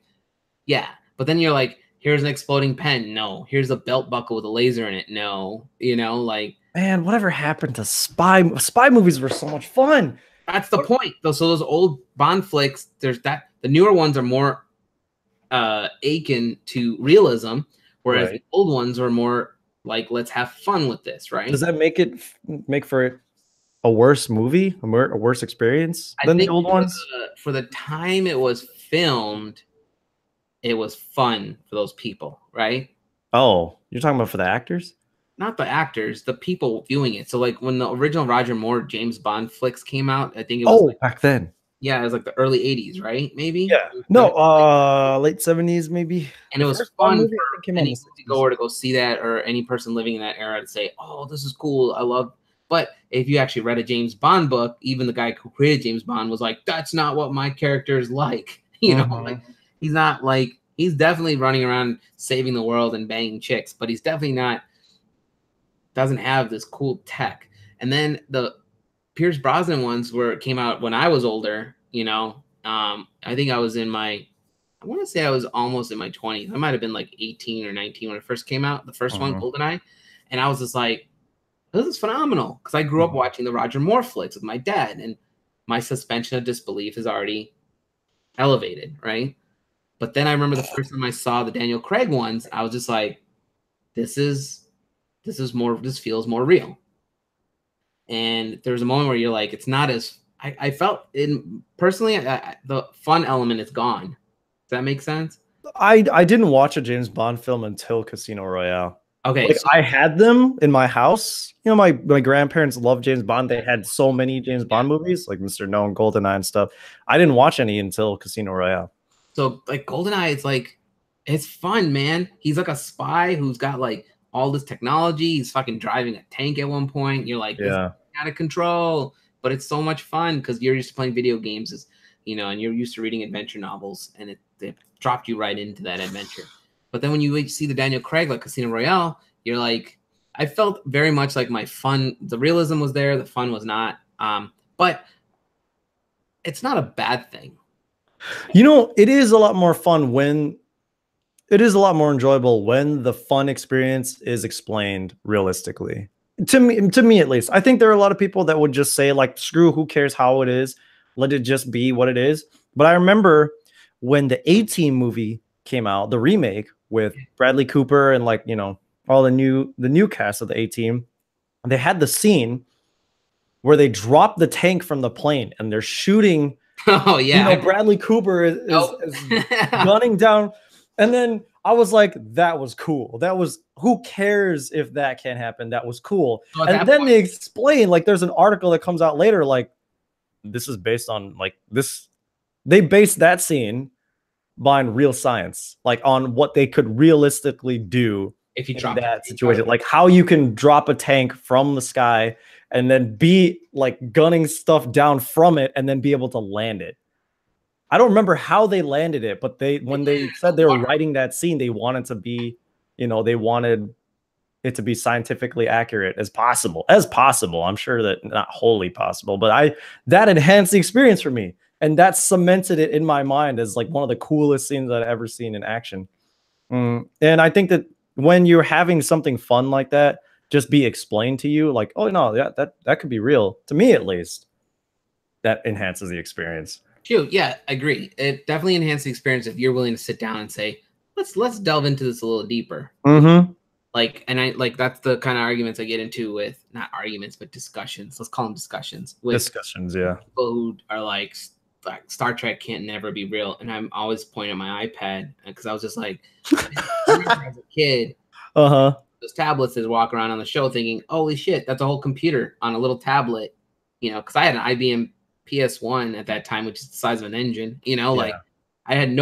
Yeah. But then you're like, here's an exploding pen. No. Here's a belt buckle with a laser in it. No. Like, man, whatever happened to spy movies were so much fun. That's the point, though. So those old Bond flicks, the newer ones are more akin to realism, whereas the old ones are more like, let's have fun with this, right? Does that make for it a worse movie, a worse experience than the old ones? For the time it was filmed, it was fun for those people, right? Oh, you're talking about for the actors? Not the actors, the people viewing it. So like when the original Roger Moore James Bond flicks came out, I think it was Oh, like, back then. yeah, it was like the early 80s, right? Maybe. Yeah. No, late 70s maybe. And The it was first Bond fun movie for I think came out in the any 60s. moviegoer to go see that, or any person living in that era to say, "Oh, this is cool. I love." But if you actually read a James Bond book, even the guy who created James Bond was like, "That's not what my character is like." You know, like he's not like he's definitely running around saving the world and banging chicks, but he's definitely not doesn't have this cool tech. And then the Pierce Brosnan ones where it came out when I was older, you know, I think I was in my I want to say I was almost in my 20s. I might have been like 18 or 19 when it first came out, the first one, GoldenEye. And I was just like, this is phenomenal. Because I grew up watching the Roger Moore flicks with my dad, and my suspension of disbelief is already elevated, right? But then I remember the first time I saw the Daniel Craig ones, I was just like, this feels more real. And there's a moment where you're like, it's not as I felt in personally, the fun element is gone. Does that make sense? I didn't watch a James Bond film until Casino Royale. Okay, Like so I had them in my house. You know, my grandparents loved James Bond. They had so many James yeah. Bond movies, like Mr. No and GoldenEye and stuff. I didn't watch any until Casino Royale. So like GoldenEye, it's like it's fun, man. He's like a spy who's got like all this technology. He's fucking driving a tank at one point. You're like, this is Yeah. out of control, but it's so much fun because you're used to playing video games, and you're used to reading adventure novels, and it dropped you right into that adventure. But then when you see the Daniel Craig like Casino Royale, you're like, I felt very much like my fun. The realism was there, the fun was not. But it's not a bad thing. You know, it is a lot more fun when it is a lot more enjoyable when the fun experience is explained realistically. To me at least. I think there are a lot of people that would just say like, screw, who cares how it is? Let it just be what it is. But I remember when the A-Team movie came out, the remake with Bradley Cooper and like, you know, all the new cast of the A-Team, they had the scene where they drop the tank from the plane and they're shooting. Oh yeah, You know, Bradley Cooper is gunning down, and then I was like, that was cool. That was, who cares if that can't happen? That was cool. So and then they explain, like, there's an article that comes out later, like, this is based on like this. They based that scene on real science, like on what they could realistically do if you in drop that situation, like how you can drop a tank from the sky and then be like gunning stuff down from it and then be able to land it. I don't remember how they landed it, but when they said they were writing that scene, they wanted to be, you know, they wanted it to be scientifically accurate as possible. As possible. I'm sure that not wholly possible, but that enhanced the experience for me. And that cemented it in my mind as like one of the coolest scenes I've ever seen in action. And I think that when you're having something fun like that, just be explained to you, like, oh no, that could be real, to me at least. That enhances the experience. Shoot, yeah, I agree. It definitely enhances the experience if you're willing to sit down and say, let's delve into this a little deeper. Like, and I like that's the kind of arguments I get into with, not arguments, but discussions. Let's call them discussions. With discussions, yeah. People who are like Star Trek can't never be real, and I'm always pointing at my iPad because I was just like, as a kid, those tablets that walk around on the show thinking, holy shit, that's a whole computer on a little tablet, you know, because I had an IBM PS1 at that time, which is the size of an engine, you know, like I had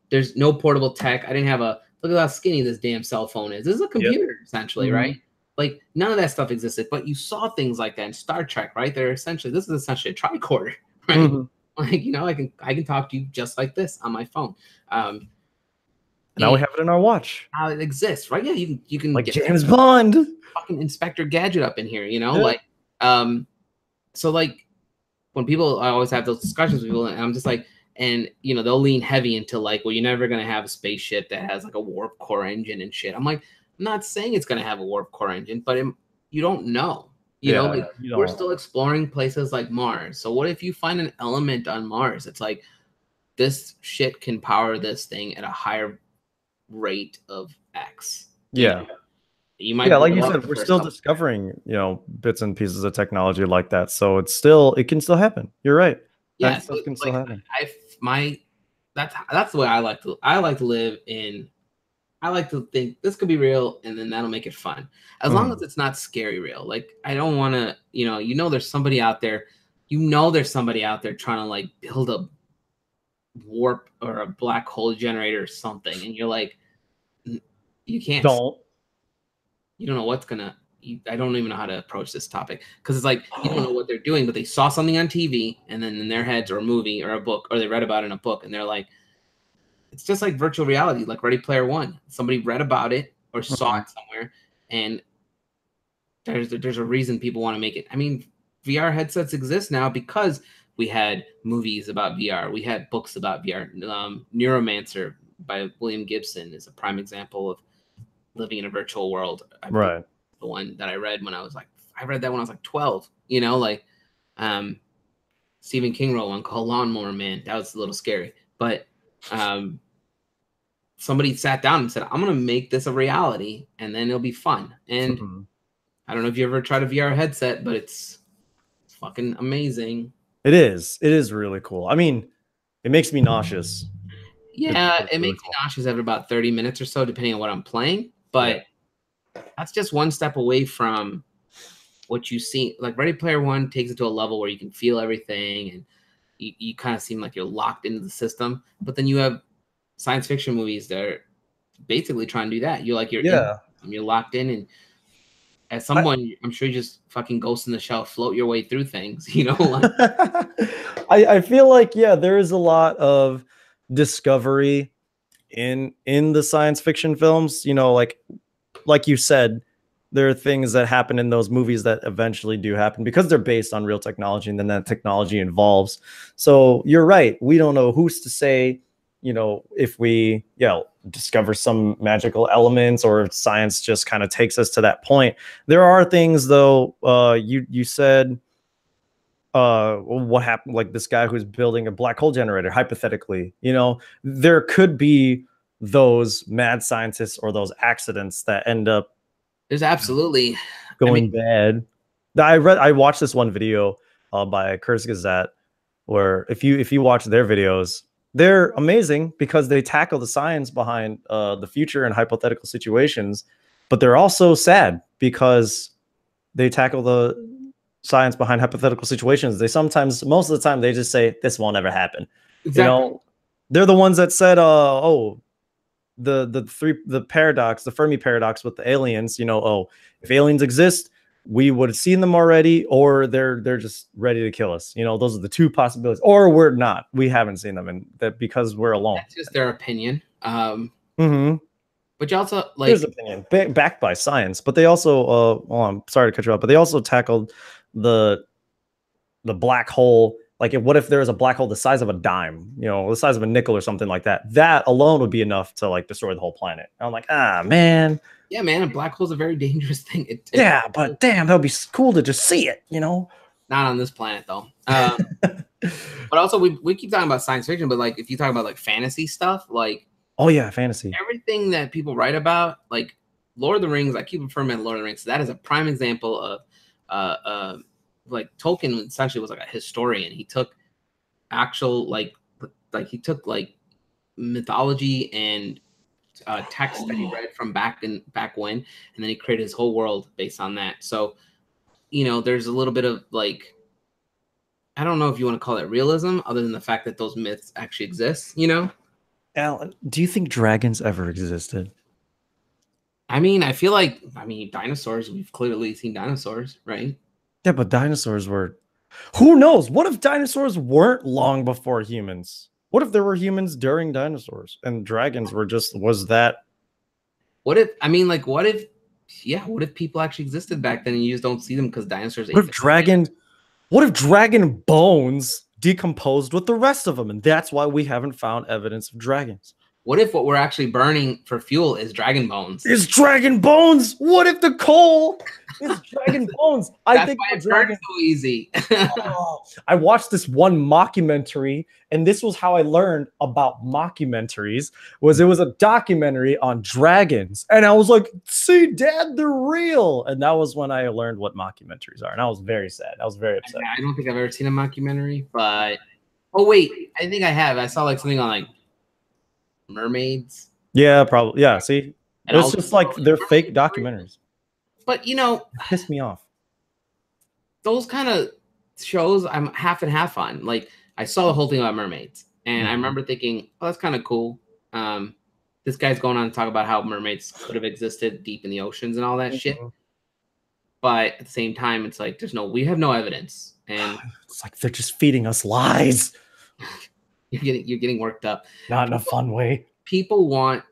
there's no portable tech. I didn't have look at how skinny this damn cell phone is. This is a computer, essentially, right? Like none of that stuff existed, but you saw things like that in Star Trek, right? This is essentially a tricorder, right? Like, you know, I can talk to you just like this on my phone. Now we have it in our watch. Now it exists, right? Yeah, you can like get James Bond, fucking Inspector Gadget up in here, you know, like so like when people, I always have those discussions with people, and I'm just like, and you know, they'll lean heavy into like, well, you're never gonna have a spaceship that has like a warp core engine and shit. I'm like, I'm not saying it's gonna have a warp core engine, but you don't know. You know, like we're still exploring places like Mars. So what if you find an element on Mars? It's like this shit can power this thing at a higher rate of X. Yeah. You might like you said, we're still discovering, you know, bits and pieces of technology like that. So it can still happen. You're right. Yeah, that stuff can still happen. That's the way I like to live in I like to think this could be real, and then that'll make it fun. As long as it's not scary real. Like I don't want to, there's somebody out there, there's somebody out there trying to like build a warp or a black hole generator or something, and you're like, you can't. You don't know what's gonna. I don't even know how to approach this topic because it's like you don't know what they're doing, but they saw something on TV, and then in their heads, or a movie, or a book, or they read about it in a book, and they're like, it's just like virtual reality, like Ready Player One. Somebody read about it or saw it somewhere, and there's a reason people want to make it. I mean, VR headsets exist now because we had movies about VR. We had books about VR. Neuromancer by William Gibson is a prime example of living in a virtual world. Right. The one that I read when I read that when I was like 12, like Stephen King wrote one called Lawnmower Man. That was a little scary, but somebody sat down and said, I'm going to make this a reality and then it'll be fun. And I don't know if you ever tried a VR headset, but it's fucking amazing. It is really cool. I mean, it makes me nauseous. Yeah, it makes me nauseous every about 30 minutes or so, depending on what I'm playing. But that's just one step away from what you see. Like Ready Player One takes it to a level where you can feel everything and you kind of seem like you're locked into the system. But then you have science fiction movies that are basically trying to do that. You're like, you're locked in, and at some point, I'm sure you just fucking Ghost in the Shell, float your way through things, Like, I feel like, there is a lot of discovery in the science fiction films, like you said, there are things that happen in those movies that eventually do happen because they're based on real technology, and then that technology evolves. So you're right. We don't know who's to say, if we, discover some magical elements or if science just kind of takes us to that point. There are things though, you said, what happened, like this guy who's building a black hole generator, hypothetically, there could be those mad scientists or those accidents that end up there's absolutely going bad. I watched this one video by Kurz Gazette where if you watch their videos, they're amazing because they tackle the science behind the future and hypothetical situations, but they're also sad because they tackle the science behind hypothetical situations. They sometimes, most of the time, they just say this won't ever happen. Exactly. They're the ones that said, the paradox, the Fermi paradox with the aliens, if aliens exist, we would have seen them already, or they're just ready to kill us. Those are the two possibilities, or we're not. We haven't seen them, and that because we're alone. That's just their opinion. But you also like his opinion backed by science. But they also, I'm sorry to cut you off, but they also tackled the black hole. Like, what if there is a black hole the size of a dime, the size of a nickel or something like that? That alone would be enough to like destroy the whole planet. And I'm like, man. Yeah, man, a black hole's a very dangerous thing. But damn, that would be cool to just see it, Not on this planet, though. But also, we keep talking about science fiction, but like if you talk about like fantasy stuff, like fantasy. Everything that people write about, like Lord of the Rings, I keep referring to Lord of the Rings. That is a prime example of like Tolkien essentially was like a historian. He took actual like he took like mythology and text that he read from back when, and then he created his whole world based on that. So, there's a little bit of like, I don't know if you want to call it realism, other than the fact that those myths actually exist. Alan, do you think dragons ever existed? I mean, I feel like dinosaurs. We've clearly seen dinosaurs, right? Yeah, but dinosaurs were. Who knows? What if dinosaurs weren't long before humans? What if there were humans during dinosaurs and dragons were was that? What if what if people actually existed back then and you just don't see them because dinosaurs ate them? What if dragon bones decomposed with the rest of them, and that's why we haven't found evidence of dragons? What if what we're actually burning for fuel is dragon bones? It's dragon bones. What if the coal is dragon bones? I think it's so easy. I watched this one mockumentary, and this was how I learned about mockumentaries. It was a documentary on dragons, and I was like, "See, Dad, they're real." And that was when I learned what mockumentaries are, and I was very sad. I was very upset. I don't think I've ever seen a mockumentary, but oh wait, I think I have. I saw like something on like mermaids. Yeah, probably. Yeah, see, And it's all just like they're fake documentaries. but It pissed me off. those kind of shows I'm half and half on. Like I saw the whole thing about mermaids, and I remember thinking, "Oh, that's kind of cool." This guy's going on to talk about how mermaids could have existed deep in the oceans and all that shit. But at the same time, it's like we have no evidence, and It's like they're just feeding us lies. you're getting worked up. Not in a fun way. People want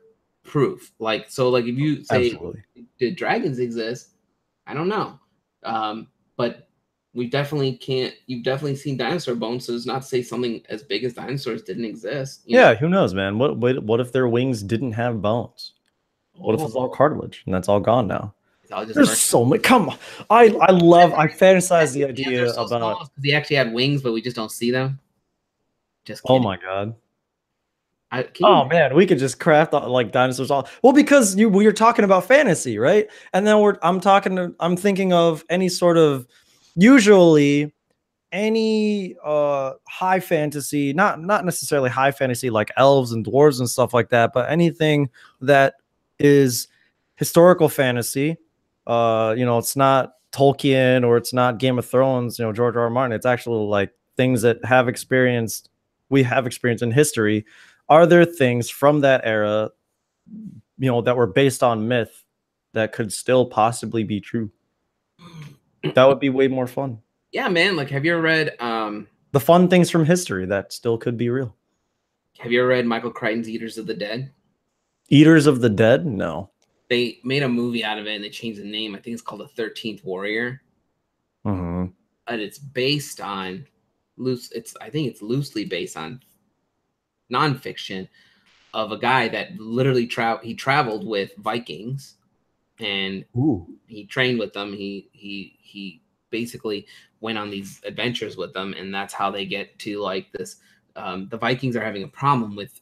proof. Like if you say, Absolutely. did dragons exist? I don't know. But we definitely can't. You've definitely seen dinosaur bones, so it's not to say something as big as dinosaurs didn't exist. Yeah, who knows, man? What if their wings didn't have bones? What if it's all cartilage and that's all gone now? There's so much. Come on, I fantasize the idea about because he actually had wings, but we just don't see them. Just kidding. Oh my god. Oh man, we could just craft like dinosaurs all well because you're talking about fantasy, right? And then I'm thinking of any sort of usually any high fantasy, not necessarily high fantasy like elves and dwarves and stuff like that, but anything that is historical fantasy. It's not Tolkien or it's not Game of Thrones, George R. R. Martin. It's actually like things that we have experienced in history. Are there things from that era, that were based on myth that could still possibly be true? That would be way more fun. Yeah, man. Like, have you ever read the fun things from history that still could be real? Have you ever read Michael Crichton's Eaters of the Dead? Eaters of the Dead? No. They made a movie out of it and they changed the name. I think it's called The 13th Warrior. Mm-hmm. And it's based on I think it's loosely based on nonfiction of a guy that literally traveled with Vikings, and he trained with them. He basically went on these adventures with them, and that's how they get to like this. The Vikings are having a problem with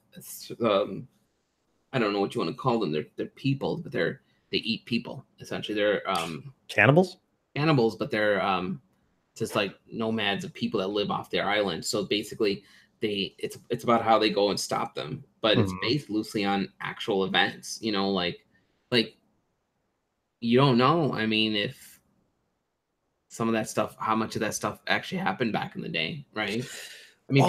I don't know what you want to call them. They're people, but they eat people essentially. They're cannibals, but they're just like nomads of people that live off their island. So basically, it's about how they go and stop them, but it's based loosely on actual events. Like you don't know. I mean, if some of that stuff, how much of that stuff actually happened back in the day, right? I mean,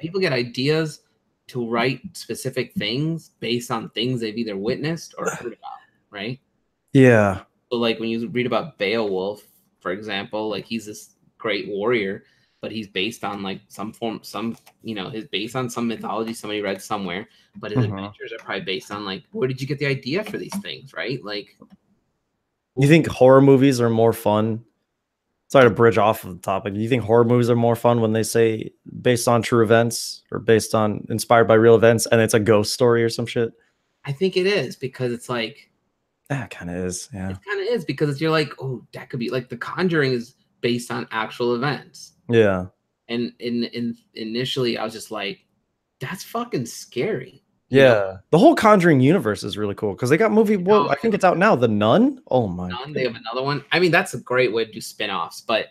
people get ideas to write specific things based on things they've either witnessed or heard about, right? Yeah. So like when you read about Beowulf, for example, like he's this great warrior, but he's based on like he's based on some mythology somebody read somewhere, but his adventures are probably based on like, where did you get the idea for these things, right? Like, you think horror movies are more fun? Sorry to bridge off of the topic. Do you think horror movies are more fun when they say based on true events or inspired by real events and it's a ghost story or some shit? I think it is because it's like, that kind of is. Yeah. It kind of is because you're like, oh, that could be like The Conjuring is based on actual events. Yeah. And initially I was just like, that's fucking scary. Yeah. The whole Conjuring universe is really cool because they got movie. Well, I think it's out now. The Nun. Oh my. Nun, they have another one. I mean, that's a great way to do spin-offs, but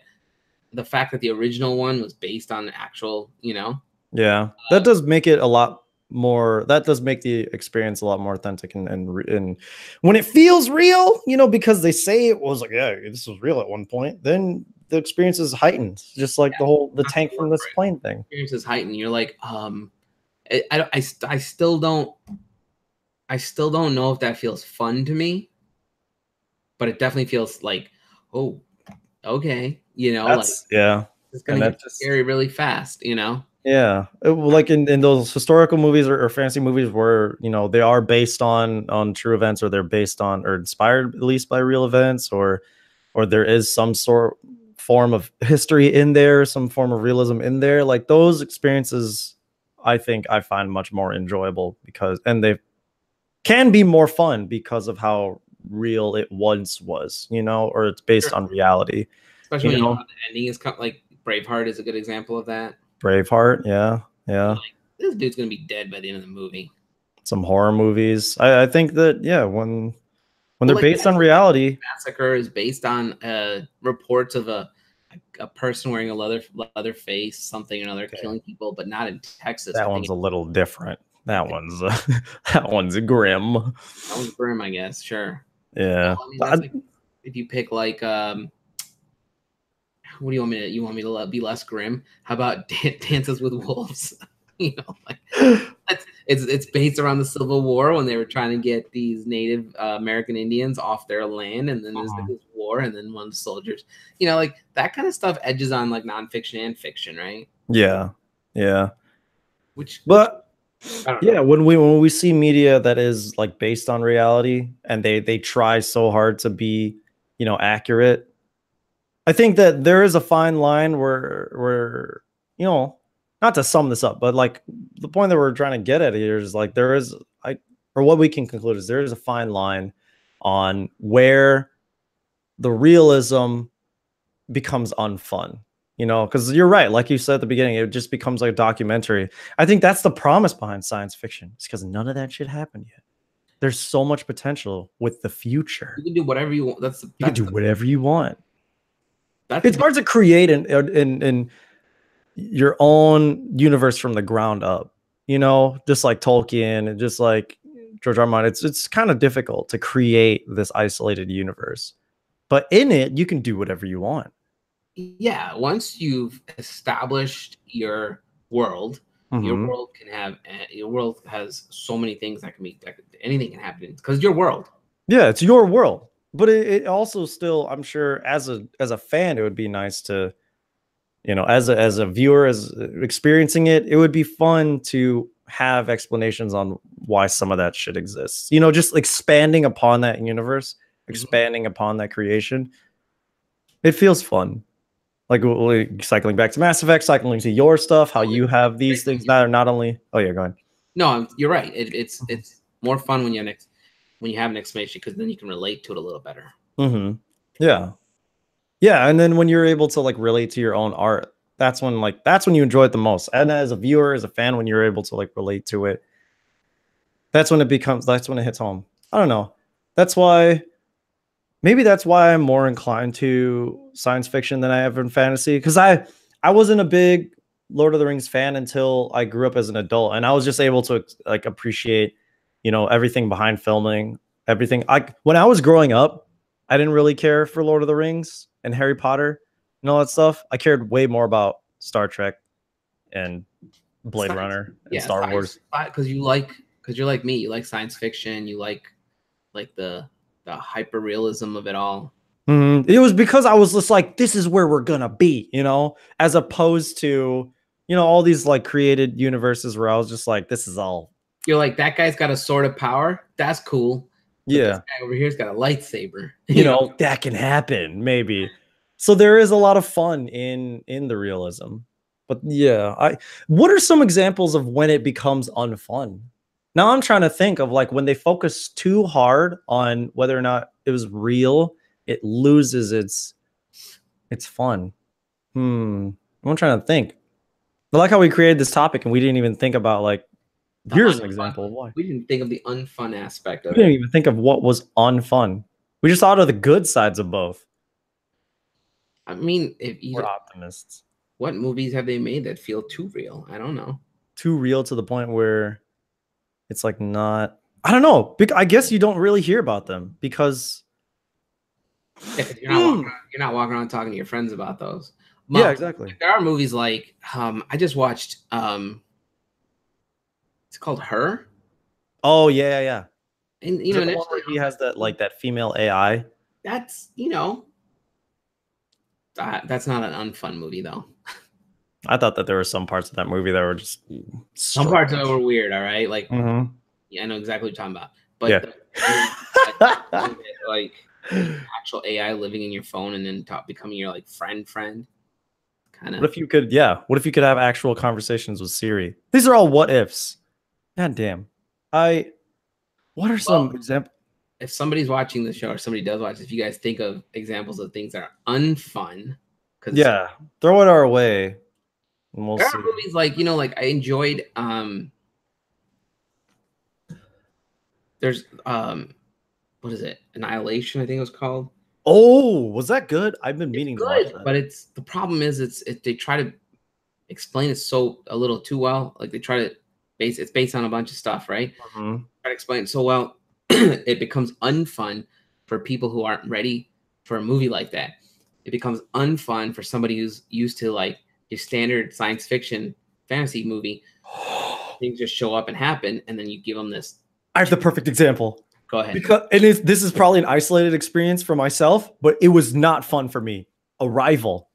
the fact that the original one was based on actual, Yeah, that does make it a lot more. That does make the experience a lot more authentic and when it feels real, because they say it was like, yeah, this was real at one point. Then the experience is heightened, just like the tank from this plane thing. Experience is heightened. You're like, I still don't know if that feels fun to me, but it definitely feels like, oh, okay, That's, yeah, it's gonna get scary really fast, Yeah, like in those historical movies or fantasy movies where they are based on true events, or they're based on or inspired at least by real events, or there is some form of history in there, some form of realism in there. Like those experiences, I think I find much more enjoyable and they can be more fun because of how real it once was, or it's based on reality. Especially when the ending is like Braveheart is a good example of that. Braveheart, yeah. Like, this dude's gonna be dead by the end of the movie. Some horror movies, I think that when they're based on reality. Massacre is based on reports of a person wearing a leather face, something or another, killing people, but not in Texas. That one's a little different. That one's that one's grim. That one's grim, I guess. Sure. Yeah. Well, I mean, that's like if you pick like what do you want me to? You want me to be less grim? How about Dances with Wolves? You know, like it's based around the Civil War when they were trying to get these Native American Indians off their land, and then there's like this war, and then one of the soldiers, you know, like that kind of stuff edges on like nonfiction and fiction, right? Yeah, yeah. But yeah, when we see media that is like based on reality, and they try so hard to be, you know, accurate, I think that there is a fine line where you know, not to sum this up, but like the point that we're trying to get at here is like there is or what we can conclude is there is a fine line on where the realism becomes unfun, you know, because you're right, like you said at the beginning, it just becomes like a documentary. I think that's the promise behind science fiction. It's because none of that shit happened yet. There's so much potential with the future. You can do whatever you want. You can do whatever you want. It's hard to create in your own universe from the ground up, you know, just like Tolkien and just like George R. R. Martin. It's kind of difficult to create this isolated universe, but in it, you can do whatever you want. Yeah, once you've established your world, your world has so many things that can be anything can happen because your world. Yeah, it's your world. But it also still, I'm sure, as a fan, it would be nice to, you know, as a viewer, as experiencing it, it would be fun to have explanations on why some of that shit exists. You know, just expanding upon that universe, expanding upon that creation. It feels fun. Like cycling back to Mass Effect, cycling to your stuff, how you have these things that are not only. Oh yeah, go ahead. No, you're right. It's more fun when you have an explanation because then you can relate to it a little better. Yeah, yeah, and then when you're able to like relate to your own art, that's when you enjoy it the most. And as a viewer, as a fan, when you're able to like relate to it, that's when it hits home. I don't know. Maybe that's why I'm more inclined to science fiction than I have in fantasy. Because I wasn't a big Lord of the Rings fan until I grew up as an adult, and I was just able to like appreciate, you know, everything behind filming, everything. When I was growing up, I didn't really care for Lord of the Rings and Harry Potter and all that stuff. I cared way more about Star Trek and Blade Runner and Star Wars. Because you're like me, you like science fiction, you like the hyper realism of it all. It was because I was just like, this is where we're gonna be, you know, as opposed to, you know, all these like created universes where I was just like, this is all. You're like, that guy's got a sword of power. That's cool. But yeah. This guy over here's got a lightsaber. You know, that can happen, maybe. So there is a lot of fun in the realism. But yeah, what are some examples of when it becomes unfun? Now I'm trying to think of like when they focus too hard on whether or not it was real, it loses its fun. I'm trying to think. I like how we created this topic and we didn't even think about like, here's an example of why. We didn't think of the unfun aspect of it. We didn't even think of what was unfun. We just thought of the good sides of both. I mean, we're optimists. What movies have they made that feel too real? I don't know. Too real to the point where it's like not. I don't know. I guess you don't really hear about them because you're not walking around talking to your friends about those. Yeah, exactly. There are movies like I just watched. It's called Her. Oh yeah. And you know, the one where he has that female AI. That's that's not an unfun movie though. I thought that there were some parts of that movie that were just some parts of it were weird. All right, like yeah, I know exactly what you're talking about. But yeah. like actual AI living in your phone and then becoming your like friend. Kind of. What if you could have actual conversations with Siri? These are all what ifs. God damn. What are some examples? If somebody's watching the show or somebody does watch, if you guys think of examples of things that are unfun, yeah, throw it our way. We'll there are movies like, you know, like I enjoyed there's what is it? Annihilation, I think it was called. Oh, was that good? I've been meaning to watch that. But the problem is they try to explain it a little too well. Like they try to It's based on a bunch of stuff, right? Mhm. Try to explain. So well, it becomes unfun for people who aren't ready for a movie like that. It becomes unfun for somebody who's used to like your standard science fiction fantasy movie. Things just show up and happen, and then you give them this. I have the perfect example. Go ahead. Because this is probably an isolated experience for myself, but it was not fun for me. Arrival.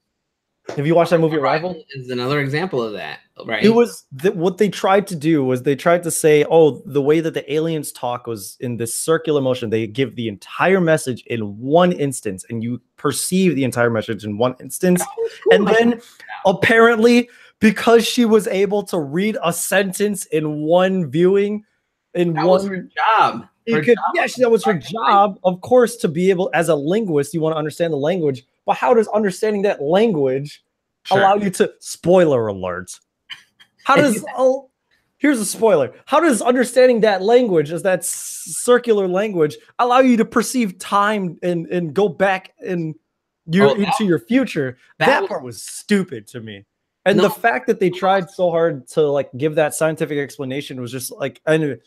Have you watched that movie, Arrival? Is another example of that, right? It was what they tried to do was they tried to say, oh, the way that the aliens talk was in this circular motion. They give the entire message in one instance, and you perceive the entire message in one instance. And then apparently, because she was able to read a sentence in one viewing, in that one was her job. That was her job. Of course, to be able, as a linguist, you want to understand the language. But how does understanding that language allow you to, spoiler alert, how does, here's a spoiler. How does understanding that language, as that circular language, allow you to perceive time and go back into your future? That part was stupid to me. And the fact that they tried so hard to like give that scientific explanation was just like, and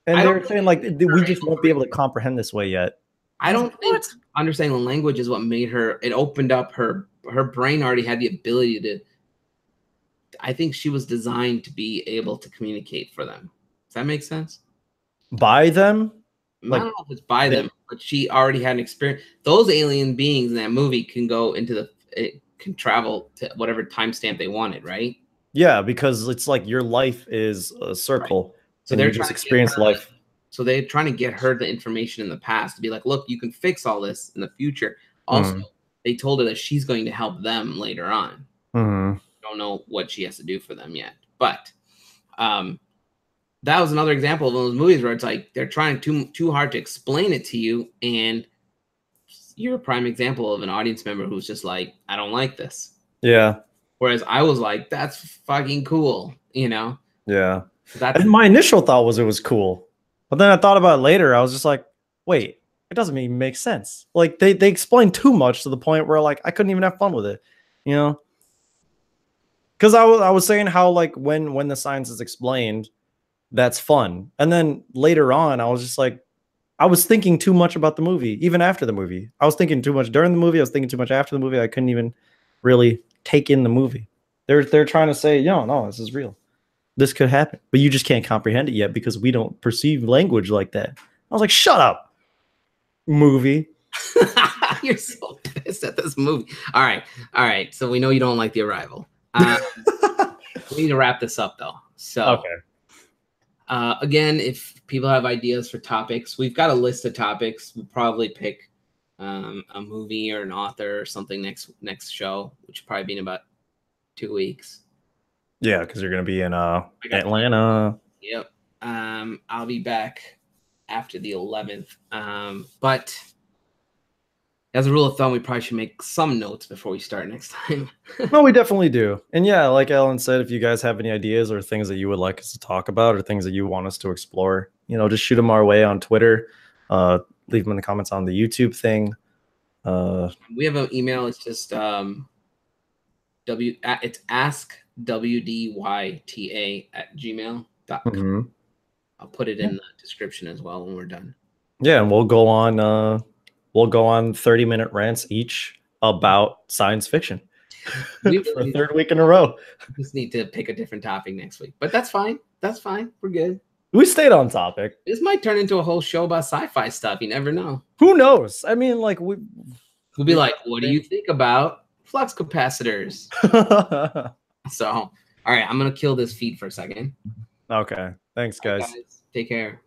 they're saying like, we just won't be able to comprehend this way yet. I don't think understanding the language is what made her. It opened up her brain. Already had the ability to. I think she was designed to be able to communicate for them. Does that make sense? By them? Like, I don't know if it's by them, but she already had an experience. Those alien beings in that movie can go into can travel to whatever timestamp they wanted, right? Yeah, because it's like your life is a circle, right. So they're just experience life. So they're trying to get her the information in the past to be like, look, you can fix all this in the future. Also, they told her that she's going to help them later on. Don't know what she has to do for them yet. But that was another example of those movies where it's like they're trying too hard to explain it to you. And you're a prime example of an audience member who's just like, I don't like this. Yeah. Whereas I was like, that's fucking cool, you know? Yeah. And my initial thought was it was cool. But then I thought about it later. I was just like, wait, it doesn't even make sense. Like they explained too much to the point where like I couldn't even have fun with it, you know? Because I was saying how like when the science is explained, that's fun. And then later on, I was just like, I was thinking too much about the movie, even after the movie. I was thinking too much during the movie. I was thinking too much after the movie. I couldn't even really take in the movie. They're trying to say, no, this is real. This could happen, but you just can't comprehend it yet because we don't perceive language like that. I was like, shut up, movie. You're so pissed at this movie. All right. So we know you don't like The Arrival. We need to wrap this up though. So again, if people have ideas for topics, we've got a list of topics. We'll probably pick a movie or an author or something next show, which will probably be in about 2 weeks. Yeah, because you're gonna be in Atlanta. Yep. I'll be back after the 11th. But as a rule of thumb, we probably should make some notes before we start next time. No, we definitely do. And yeah, like Ellen said, if you guys have any ideas or things that you would like us to talk about or things that you want us to explore, just shoot them our way on Twitter. Leave them in the comments on the YouTube thing. We have an email. It's just it's askWDYTA@gmail.com. I'll put it in the description as well when we're done. Yeah, and we'll go on 30-minute rants each about science fiction for the third week in a row. We just need to pick a different topic next week, but that's fine. We're good. We stayed on topic. This might turn into a whole show about sci-fi stuff. You never know. Who knows? I mean, like we'll be like, what do you think about flux capacitors? So, all right, I'm gonna kill this feed for a second. Okay. Thanks, guys. Take care.